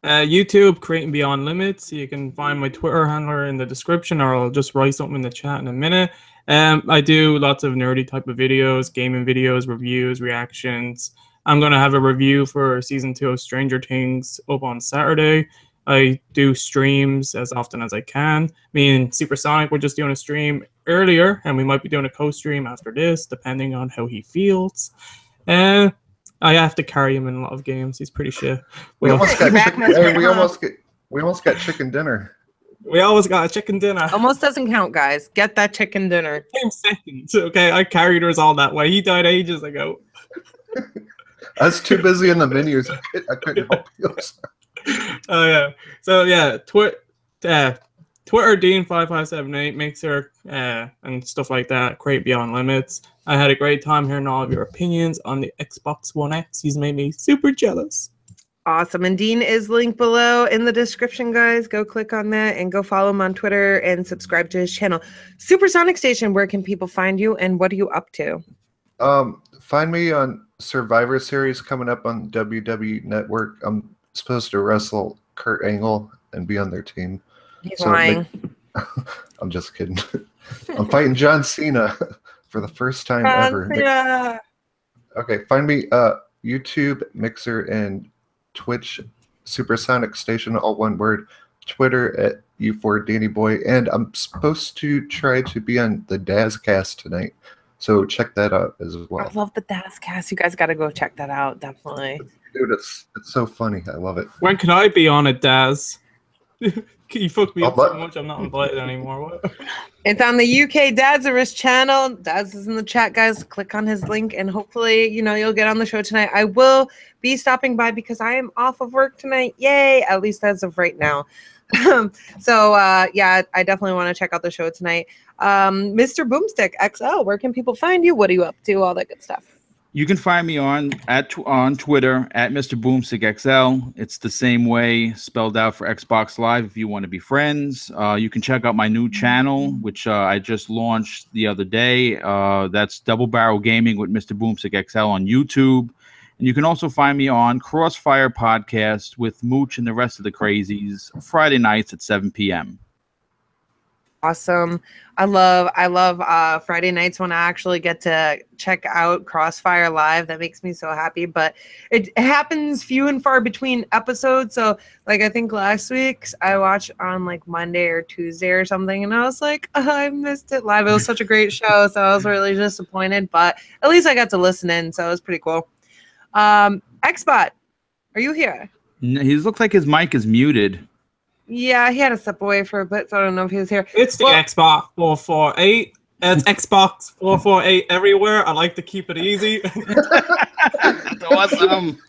YouTube, Creating Beyond Limits. You can find my Twitter handle in the description, or I'll just write something in the chat in a minute. I do lots of nerdy type of videos, gaming videos, reviews, reactions. I'm going to have a review for Season 2 of Stranger Things up on Saturday. I do streams as often as I can. Me and Supersonic were just doing a stream earlier, and we might be doing a co-stream after this, depending on how he feels. I have to carry him in a lot of games. He's pretty shit. We almost got chicken. Hey, we almost got chicken dinner. We always got a chicken dinner. Almost doesn't count, guys. Get that chicken dinner. Came second. Okay, I carried us all that way. He died ages ago. I was too busy in the menus. I couldn't help you. Oh yeah. So yeah, Twitter Dean5578 Mixer and stuff like that. Create Beyond Limits. I had a great time hearing all of your opinions on the Xbox One X. He's made me super jealous. Awesome. And Dean is linked below in the description, guys. Go click on that and go follow him on Twitter and subscribe to his channel. Supersonic Station, where can people find you and what are you up to? Find me on Survivor Series coming up on WWE Network. I'm supposed to wrestle Kurt Angle and be on their team. He's lying. I'm just kidding. I'm fighting John Cena for the first time ever. Yeah. Okay, find me YouTube, Mixer, and Twitch, Supersonic Station, all one word. Twitter at U4DannyBoy, and I'm supposed to try to be on the Dazcast tonight, so check that out as well. I love the Dazcast. You guys got to go check that out, definitely. Dude, it's so funny. I love it. When can I be on it, Daz? You fucked me up so much. I'm not invited anymore. What? It's on the UK Dazarus channel. Daz is in the chat, guys. Click on his link, and hopefully, you'll get on the show tonight. I will be stopping by because I am off of work tonight. Yay! At least as of right now. Yeah, I definitely want to check out the show tonight. Mr. Boomstick XL, where can people find you? What are you up to? All that good stuff. You can find me on Twitter at Mr. Boomstick XL. It's the same way spelled out for Xbox Live if you want to be friends. You can check out my new channel, which I just launched the other day. That's Double Barrel Gaming with Mr. Boomstick XL on YouTube. And you can also find me on Crossfire Podcast with Mooch and the rest of the crazies Friday nights at 7 p.m. Awesome. I love Friday nights when I actually get to check out Crossfire Live. That makes me so happy, but it happens few and far between episodes. So like, I think last week's I watched on like Monday or Tuesday or something, and I was like, oh, I missed it live. It was such a great show. So I was really disappointed, but at least I got to listen in. So it was pretty cool. Xbot, are you here? He looks like his mic is muted. Yeah, he had to step away for a bit, so I don't know if he was here. It's the Xbox 448. It's Xbox 448 everywhere. I like to keep it easy. That's awesome.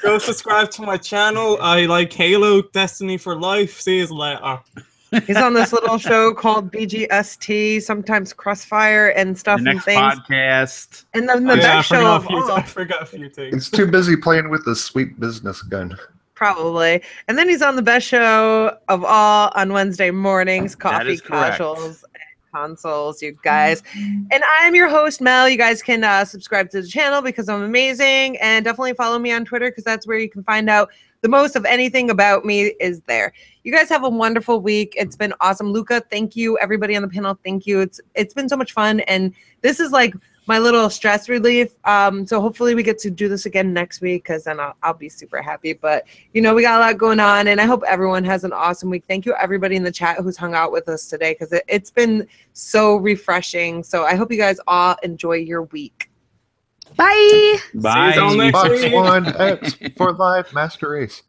Go subscribe to my channel. I like Halo, Destiny for Life. See you later. He's on this little show called BGST, sometimes Crossfire and stuff the and next things. Podcast. And then the best show of all. I forgot a few things. He's too busy playing with the sweet business gun. Probably. And then he's on the best show of all on Wednesday mornings, Coffee Casuals and Consoles, you guys. And I'm your host, Mel. You guys can subscribe to the channel because I'm amazing. And definitely follow me on Twitter because that's where you can find out the most of anything about me is there. You guys have a wonderful week. It's been awesome. Luca, thank you. Everybody on the panel, thank you. It's been so much fun. And this is like my little stress relief. So hopefully we get to do this again next week because then I'll be super happy. But, we got a lot going on, and I hope everyone has an awesome week. Thank you, everybody in the chat who's hung out with us today because it's been so refreshing. So I hope you guys all enjoy your week. Bye. Bye. Xbox One X for Live Master Race.